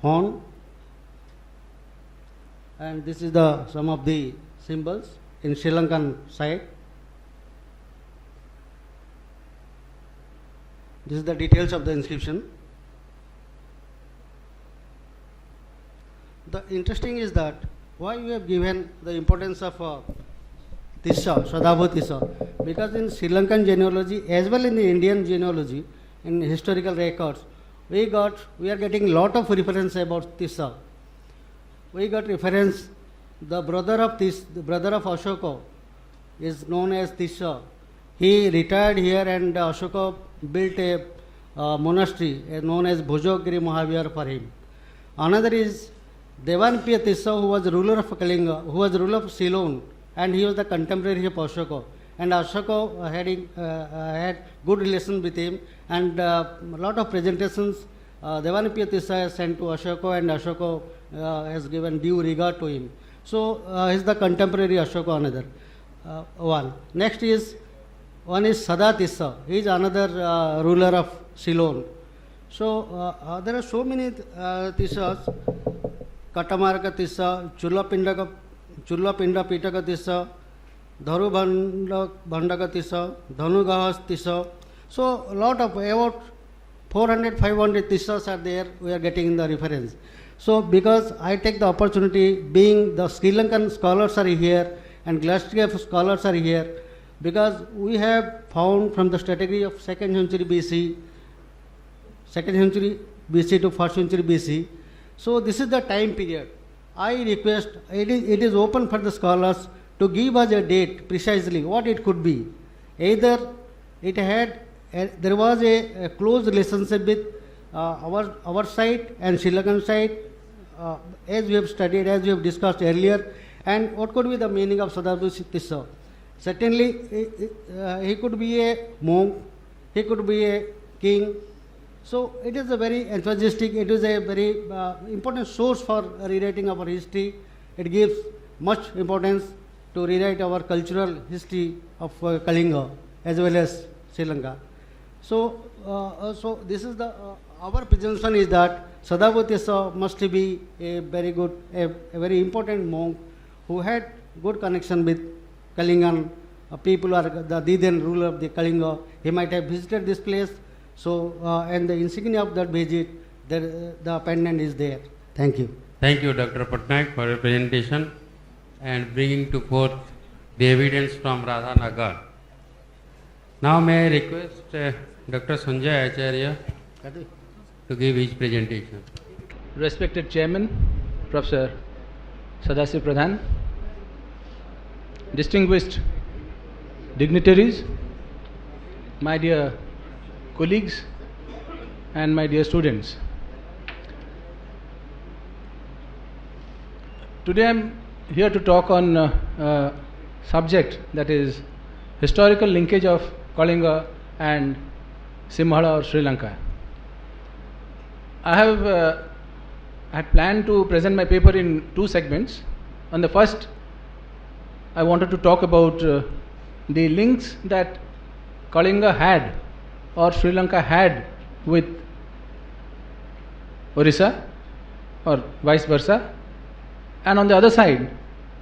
horn, and this is some of the symbols in Sri Lankan side. This is the details of the inscription. The interesting is that why we have given the importance of Tissa, Sadabhu Tissa, because in Sri Lankan genealogy as well in the Indian genealogy, in historical records, we are getting lot of reference about Tissa. We got reference, the brother of Ashoka is known as Tissa. He retired here and Ashoka built a monastery known as Bhojagiri Mahavihar for him. Another is Devanpiya Tissa, who was ruler of Kalinga, who was ruler of Ceylon, and he was the contemporary of Ashoka. And Ashoka had good relations with him, and a lot of presentations Devanpiya Tissa has sent to Ashoka, and Ashoka has given due regard to him. So he is the contemporary Ashoka, another one. Next is one is Sada Tissa. He is another ruler of Ceylon. So there are so many Tissas. Katamarka Tissa, Chullapinda Pitaka Tissa, Dharu Bhandaka Tissa, Dhanugahas Tissa. So a lot of about 400-500 Tissas are there, we are getting in the reference. So because I take the opportunity, being the Sri Lankan scholars are here and Glasgow scholars are here, because we have found from the strategy of 2nd century BC, 2nd century BC to 1st century BC. So this is the time period. I request, it is open for the scholars to give us a date precisely what it could be. Either it had, there was a close relationship with our side and Sri Lankan side, as we have studied, as we have discussed earlier, and what could be the meaning of Sadabhu Tissa. Certainly, he could be a monk, he could be a king. So it is a very enthusiastic, it is a very important source for rewriting our history. It gives much importance to rewrite our cultural history of Kalinga as well as Sri Lanka. So, so this is the, our presumption is that Sadabhu Tissa must be a very good, a very important monk who had good connection with Kalingan people, or the then ruler of the Kalinga. He might have visited this place. So, and the insignia of that visit, the pendant is there. Thank you. Thank you, Dr. Patnaik, for your presentation and bringing to forth the evidence from Radhanagar. Now may I request Dr. Sanjay Acharya to give his presentation. Respected Chairman, Professor Sadasiv Pradhan, distinguished dignitaries, my dear colleagues and my dear students. Today I am here to talk on a subject that is historical linkage of Kalinga and Simhala or Sri Lanka. I have had planned to present my paper in two segments. On the first, I wanted to talk about the links that Kalinga had or Sri Lanka had with Orissa or vice versa. And on the other side,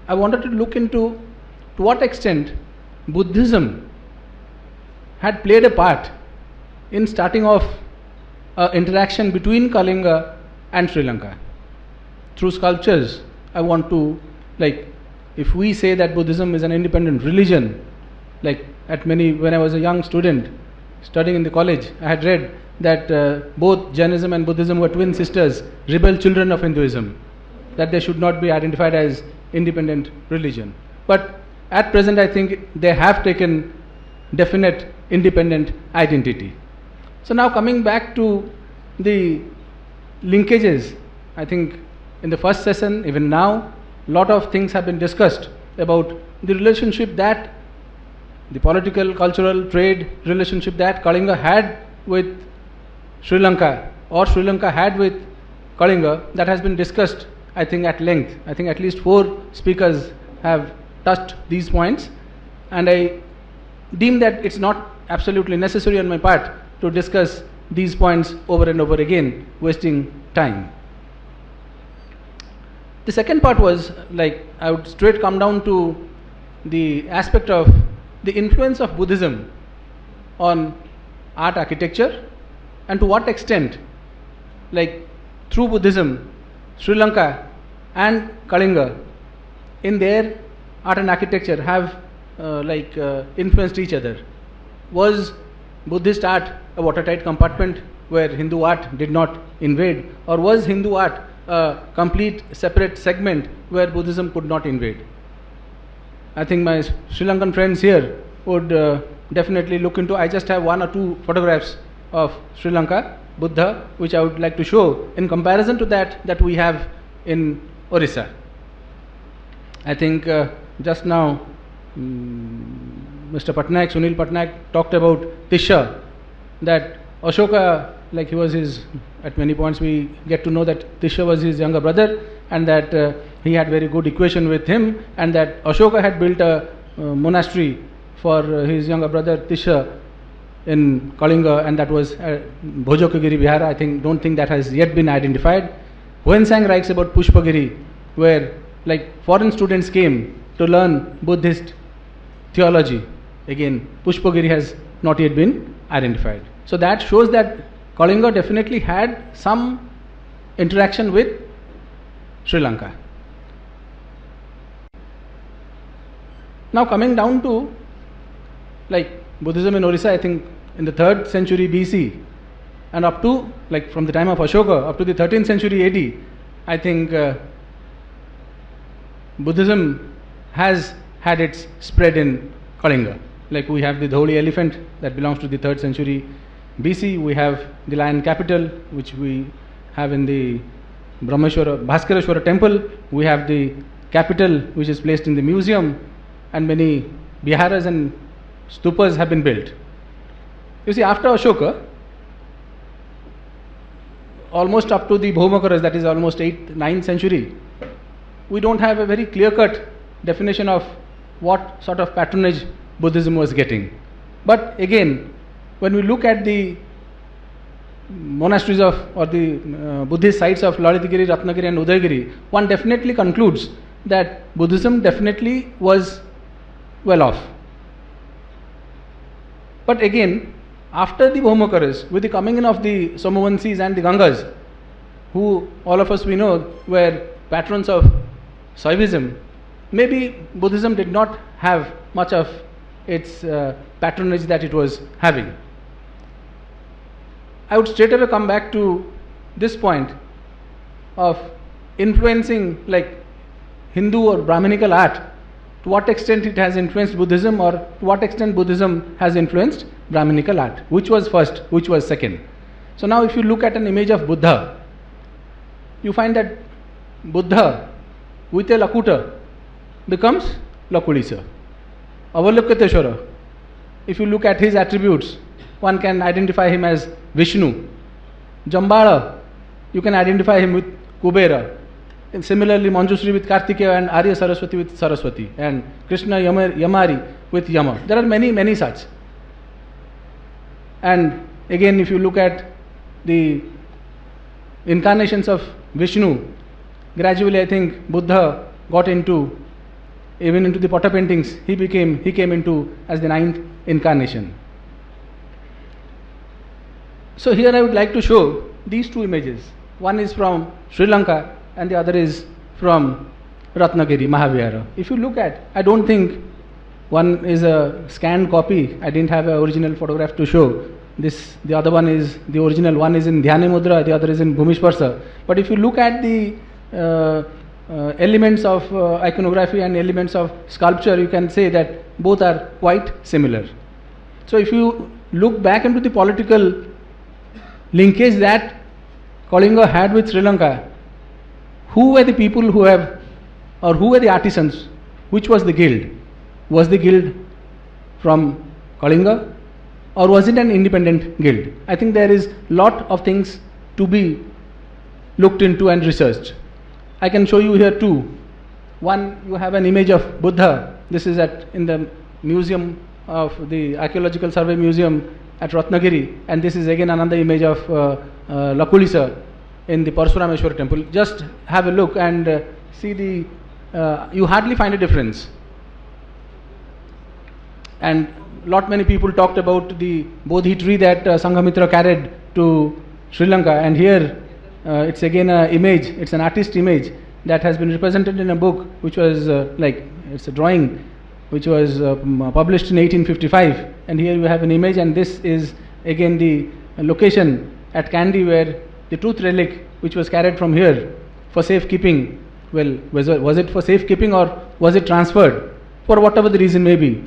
I wanted to look into to what extent Buddhism had played a part in starting off interaction between Kalinga and Sri Lanka. Through sculptures, I want to, like, if we say that Buddhism is an independent religion, like when I was a young student studying in the college, I had read that both Jainism and Buddhism were twin sisters, rebel children of Hinduism, that they should not be identified as independent religion. But at present, I think they have taken definite independent identity. So now coming back to the linkages, I think in the first session, even now, a lot of things have been discussed about the relationship that the political, cultural, trade relationship that Kalinga had with Sri Lanka or Sri Lanka had with Kalinga, that has been discussed, I think, at length. I think at least 4 speakers have touched these points, and I deem that it's not absolutely necessary on my part to discuss these points over and over again, wasting time. The second part was, like, I would straight come down to the aspect of the influence of Buddhism on art architecture, and to what extent, like, through Buddhism, Sri Lanka and Kalinga in their art and architecture have influenced each other. Was Buddhist art a watertight compartment where Hindu art did not invade, or was Hindu art a complete separate segment where Buddhism could not invade? I think my Sri Lankan friends here would definitely look into. I just have 1 or 2 photographs of Sri Lanka, Buddha, which I would like to show in comparison to that we have in Orissa. I think just now Mr. Patnaik, Sunil Patnaik talked about Tisha, that Ashoka, like he was his, at many points we get to know that Tisha was his younger brother, and that he had very good equation with him, and that Ashoka had built a monastery for his younger brother Tisha in Kalinga, and that was Bhojokagiri Vihara. Don't think that has yet been identified. Huensang writes about Pushpagiri, where like foreign students came to learn Buddhist theology. Again, Pushpagiri has not yet been identified. So that shows that Kalinga definitely had some interaction with Sri Lanka. Now coming down to like Buddhism in Orissa, I think in the 3rd century BC and up to like from the time of Ashoka up to the 13th century AD, I think Buddhism has had its spread in Kalinga. Like we have the Dholi elephant that belongs to the 3rd century BC, we have the lion capital which we have in the Bhaskareshwara temple, we have the capital which is placed in the museum, and many viharas and stupas have been built. You see, after Ashoka, almost up to the Bhomakaras, that is almost 8th, 9th century, we don't have a very clear-cut definition of what sort of patronage Buddhism was getting. But again, when we look at the monasteries of or the Buddhist sites of Lalitagiri, Ratnagiri and Udayagiri, one definitely concludes that Buddhism definitely was well off. But again, after the Bhomakaras, with the coming in of the Somavansis and the Gangas, who all of us we know were patrons of Shaivism, maybe Buddhism did not have much of its patronage that it was having. I would straight away come back to this point of influencing like Hindu or Brahminical art, to what extent it has influenced Buddhism, or to what extent Buddhism has influenced Brahminical art, which was first, which was second. So now if you look at an image of Buddha, you find that Buddha with a Lakuta becomes Lakulisa. Avalokiteshvara, if you look at his attributes, one can identify him as Vishnu. Jambala, you can identify him with Kubera. And similarly, Manjusri with Kartikeya, and Arya Saraswati with Saraswati, and Krishna Yamari with Yama. There are many, many such. And again, if you look at the incarnations of Vishnu, gradually I think Buddha got into, even into the potter paintings, he came into as the 9th incarnation. So here I would like to show these 2 images. One is from Sri Lanka and the other is from Ratnagiri, Mahavihara. If you look at, I don't think one is a scanned copy, I didn't have an original photograph to show. The other one is the original, one is in Dhyani Mudra, the other is in Bhumishparsa. But if you look at the elements of iconography and elements of sculpture, you can say that both are quite similar. So if you look back into the political linkage that Kalinga had with Sri Lanka, who were the people who have, or who were the artisans? Which was the guild? Was the guild from Kalinga, or was it an independent guild? I think there is lot of things to be looked into and researched. I can show you here 2. One, you have an image of Buddha. This is in the museum of the Archaeological Survey Museum at Ratnagiri, and this is again another image of Lakulisa in the Parasurameshwar temple. Just have a look and see you hardly find a difference. And many people talked about the Bodhi tree that Sanghamitra carried to Sri Lanka, and here it's again an image, it's an artist image that has been represented in a book which was it's a drawing which was published in 1855, and here you have an image, and this is again the location at Kandy, where the truth relic which was carried from here for safekeeping, well, was it for safekeeping or was it transferred? For whatever the reason may be,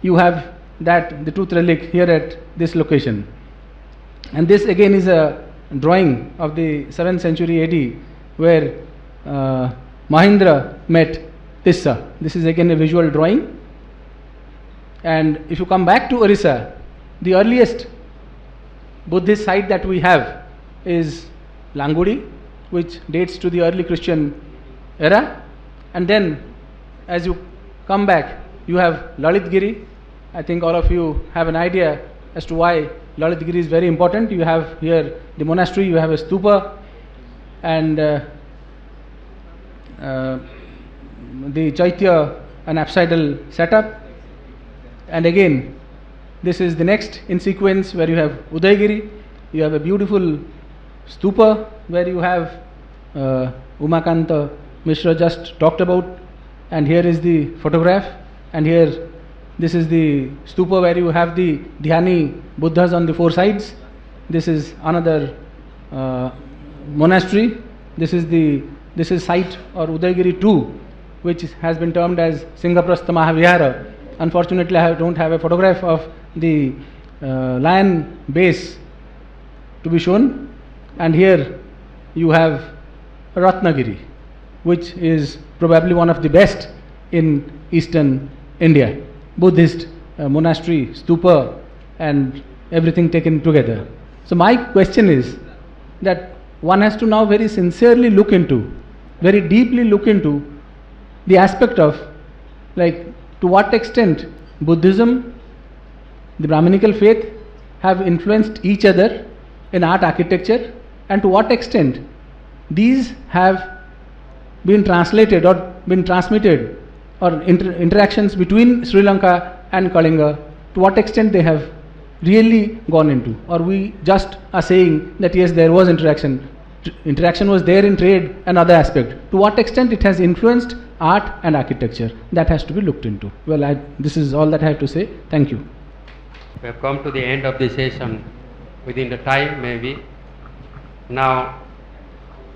you have that, the truth relic, here at this location. And this again is a drawing of the 7th century AD, where Mahindra met Tissa. This is again a visual drawing. And if you come back to Orissa, the earliest Buddhist site that we have is Langudi, which dates to the early Christian era. And then as you come back, you have Lalitgiri. I think all of you have an idea as to why Lalitgiri is very important. You have here the monastery, you have a stupa, and the Chaitya, an apsidal setup. And again, this is the next in sequence, where you have Udaygiri. You have a beautiful stupa where you have Umakanta Mishra just talked about, and here is the photograph, and here this is the stupa where you have the Dhyani Buddhas on the four sides. This is another monastery. This is site or Udaygiri 2, which has been termed as Singaprastha Mahavihara. Unfortunately, I don't have a photograph of the lion base to be shown. And here you have Ratnagiri, which is probably one of the best in eastern India. Buddhist monastery, stupa, and everything taken together. So my question is that one has to now very sincerely look into, very deeply look into the aspect of, like, to what extent Buddhism, the Brahminical faith have influenced each other in art architecture, and to what extent these have been translated or been transmitted, or interactions between Sri Lanka and Kalinga, to what extent they have really gone into, or we just are saying that yes, there was interaction. Interaction was there in trade and other aspect. To what extent it has influenced art and architecture, that has to be looked into. Well, this is all that I have to say. Thank you. We have come to the end of the session within the time maybe. Now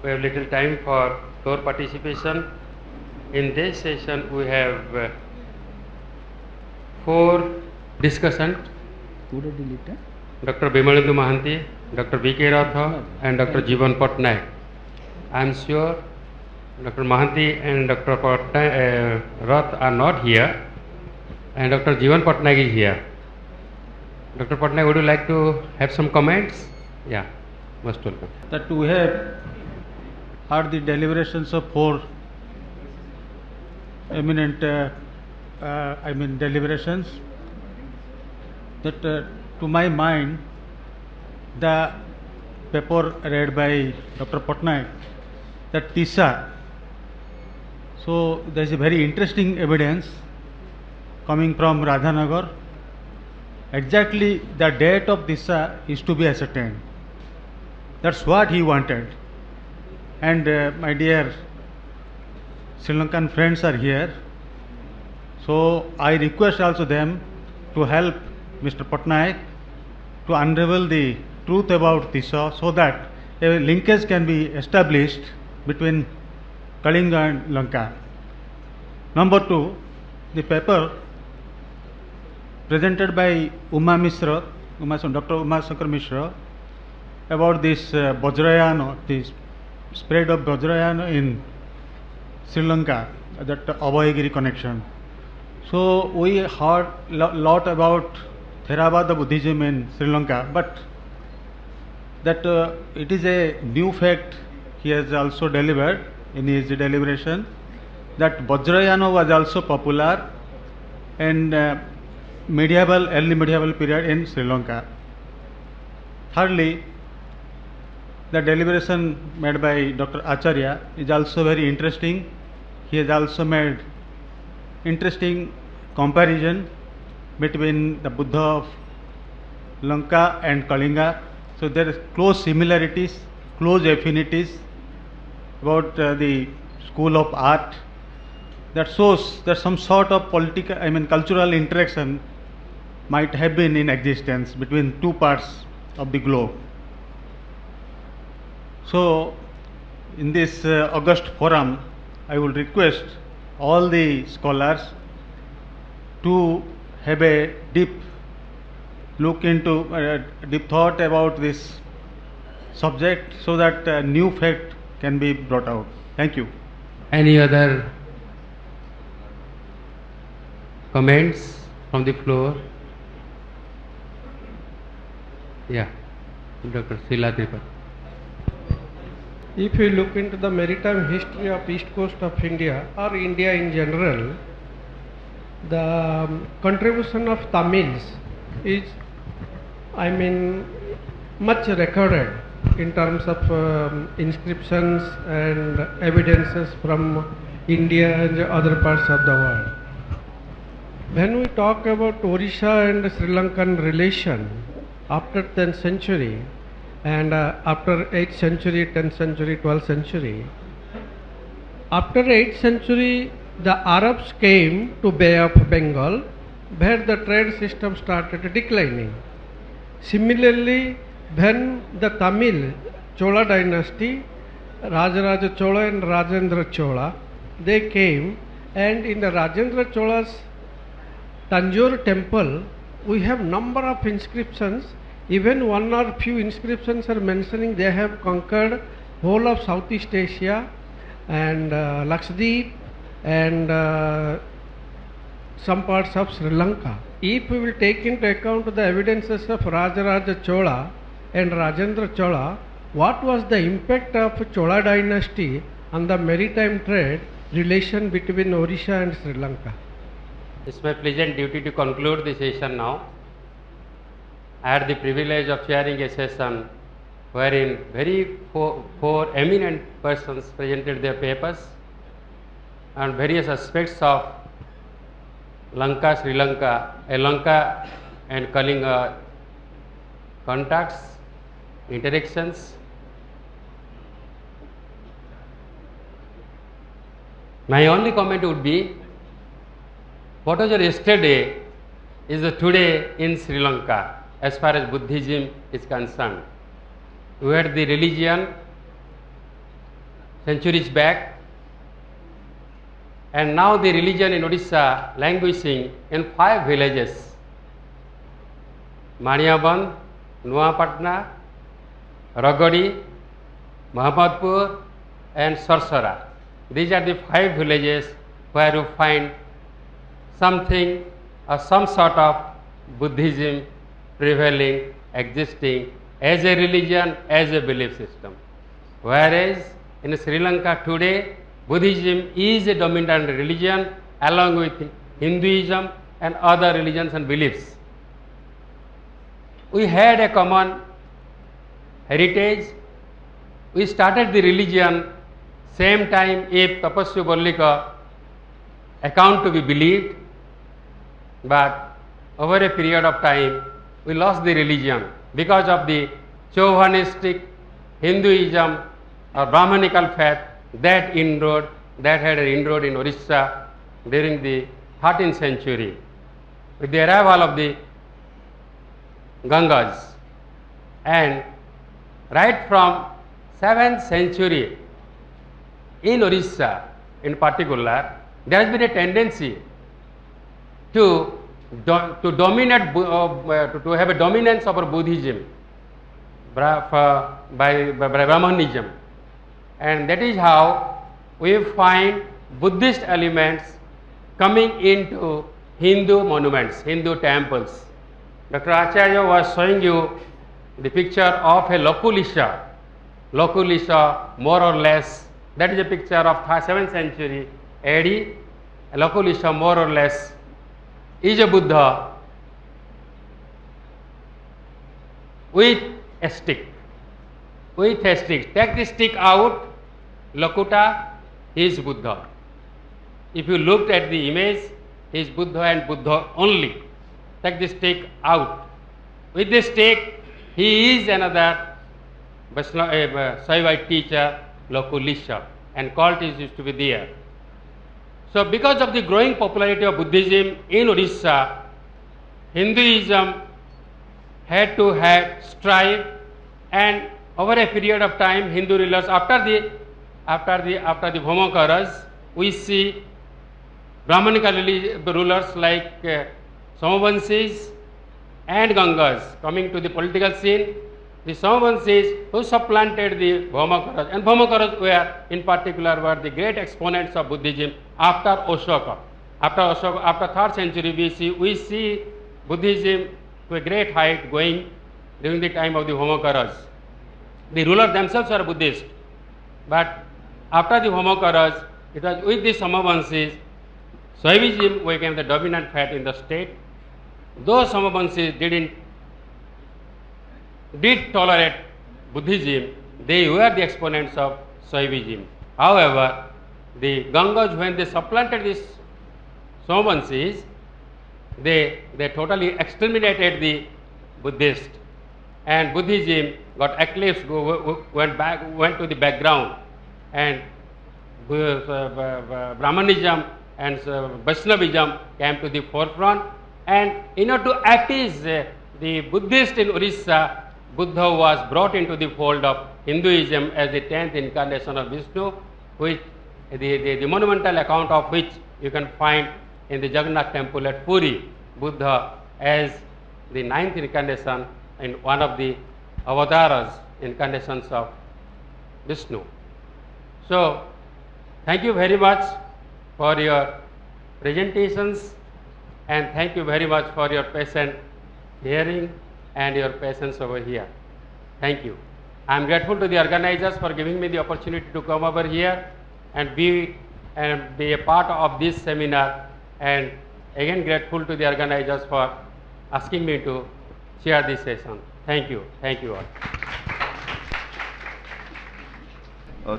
we have little time for floor participation. In this session we have 4 discussants. Dr. Bimalendu Mahanti, Dr. B.K. Ratha and Dr. Jivan Patnaik. I am sure Dr. Mahanti and Dr. Rath are not here, and Dr. Jivan Patnaik is here. Dr. Patnaik, would you like to have some comments? Yeah, most welcome. That we have heard the deliberations of 4 eminent deliberations, that to my mind the paper read by Dr. Patnaik, that Tissa, so there is a very interesting evidence coming from Radhanagar. Exactly the date of Tissa is to be ascertained. That's what he wanted. And my dear Sri Lankan friends are here, so I request also them to help Mr. Patnaik to unravel the truth about Tissa, so that a linkage can be established between Kalinga and Lanka. Number 2, the paper presented by Dr. Uma Shankar Mishra about this Vajrayana, the spread of Vajrayana in Sri Lanka, that Abhayagiri connection. So we heard lot about Theravada Buddhism in Sri Lanka, but that it is a new fact he has also delivered in his deliberation, that Vajrayana was also popular in early medieval period in Sri Lanka. Thirdly, the deliberation made by Dr. Acharya is also very interesting. He has also made interesting comparison between the Buddha of Lanka and Kalinga. So there is close similarities, close affinities about the school of art. That shows that some sort of political, cultural interaction might have been in existence between 2 parts of the globe. So, in this August forum, I will request all the scholars to have a deep look into, deep thought about this subject so that new fact can be brought out. Thank you. Any other comments from the floor? Yeah, Dr. Sheila Tripathi. If you look into the maritime history of east coast of India or India in general, the contribution of Tamils is, much recorded in terms of inscriptions and evidences from India and other parts of the world. When we talk about Orissa and Sri Lankan relation after 10th century and after 8th century, 10th century, 12th century, after 8th century the Arabs came to Bay of Bengal where the trade system started declining. Similarly, when the Tamil Chola dynasty, Rajaraja Chola and Rajendra Chola, they came, and in the Rajendra Chola's Tanjore temple, we have number of inscriptions. Even one or few inscriptions are mentioning they have conquered whole of Southeast Asia and Lakshadweep and some parts of Sri Lanka. If we will take into account the evidences of Rajaraja Chola and Rajendra Chola, what was the impact of Chola dynasty on the maritime trade relation between Orissa and Sri Lanka? It's my pleasant duty to conclude the session now. I had the privilege of chairing a session wherein four eminent persons presented their papers on various aspects of Lanka, Sri Lanka, Lanka and Kalinga contacts, interactions. My only comment would be, what was yesterday is today in Sri Lanka as far as Buddhism is concerned. We had the religion centuries back, and now the religion in Odisha languishing in 5 villages: Maniaban, Nuapatna, Ragadi, Mahamadpur and Sarsara. These are the 5 villages where you find something or some sort of Buddhism prevailing, existing as a religion, as a belief system. Whereas in Sri Lanka today, Buddhism is a dominant religion along with Hinduism and other religions and beliefs. We had a common heritage. We started the religion same time if Tapaswi Vallika account to be believed, but over a period of time we lost the religion because of the Chauhanistic Hinduism or Brahmanical faith that had an inroad in Orissa during the 13th century. With the arrival of the Gangas, and right from 7th century in Orissa in particular, there has been a tendency to dominate, to have a dominance over Buddhism by Brahmanism, and that is how we find Buddhist elements coming into Hindu monuments, Hindu temples. Dr. Acharya was showing you the picture of a Lokulisha. Lokulisha, more or less, that is a picture of 7th century AD. Lokulisha, more or less, is a Buddha with a stick. With a stick. Take the stick out, Lokuta, he is Buddha. If you looked at the image, he is Buddha and Buddha only. Take the stick out. With the stick, he is another Saivite teacher, Lokulisha, and cult is used to be there. So, because of the growing popularity of Buddhism in Orissa, Hinduism had to have strife, and over a period of time, Hindu rulers, after the Bhaumakas, we see Brahmanical rulers like Somavansis and Gangas coming to the political scene. The Somavansis who supplanted the Bhaumakas, and Bhaumakas were in particular the great exponents of Buddhism after Ashoka. After 3rd century BC, we see Buddhism to a great height going during the time of the Bhaumakas. The rulers themselves are Buddhist, but after the Bhaumakas, it was with the Somavansis, Shaivism became the dominant faith in the state. Those Somavansis did tolerate Buddhism, they were the exponents of Shaivism. However, the Gangas, when they supplanted these Somavansis, they totally exterminated the Buddhist, and Buddhism got eclipsed, went to the background, and Brahmanism and Vaishnavism came to the forefront. And in order to appease the Buddhist in Orissa, Buddha was brought into the fold of Hinduism as the 10th incarnation of Vishnu, which the monumental account of which you can find in the Jagannath temple at Puri, Buddha as the 9th incarnation in one of the avatars, incarnations of Vishnu. So, thank you very much for your presentations, and thank you very much for your patient hearing and your patience over here. Thank you. I am grateful to the organizers for giving me the opportunity to come over here and be a part of this seminar, and again grateful to the organizers for asking me to chair this session. Thank you. Thank you all.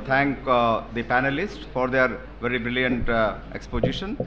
Thank the panelists for their very brilliant exposition.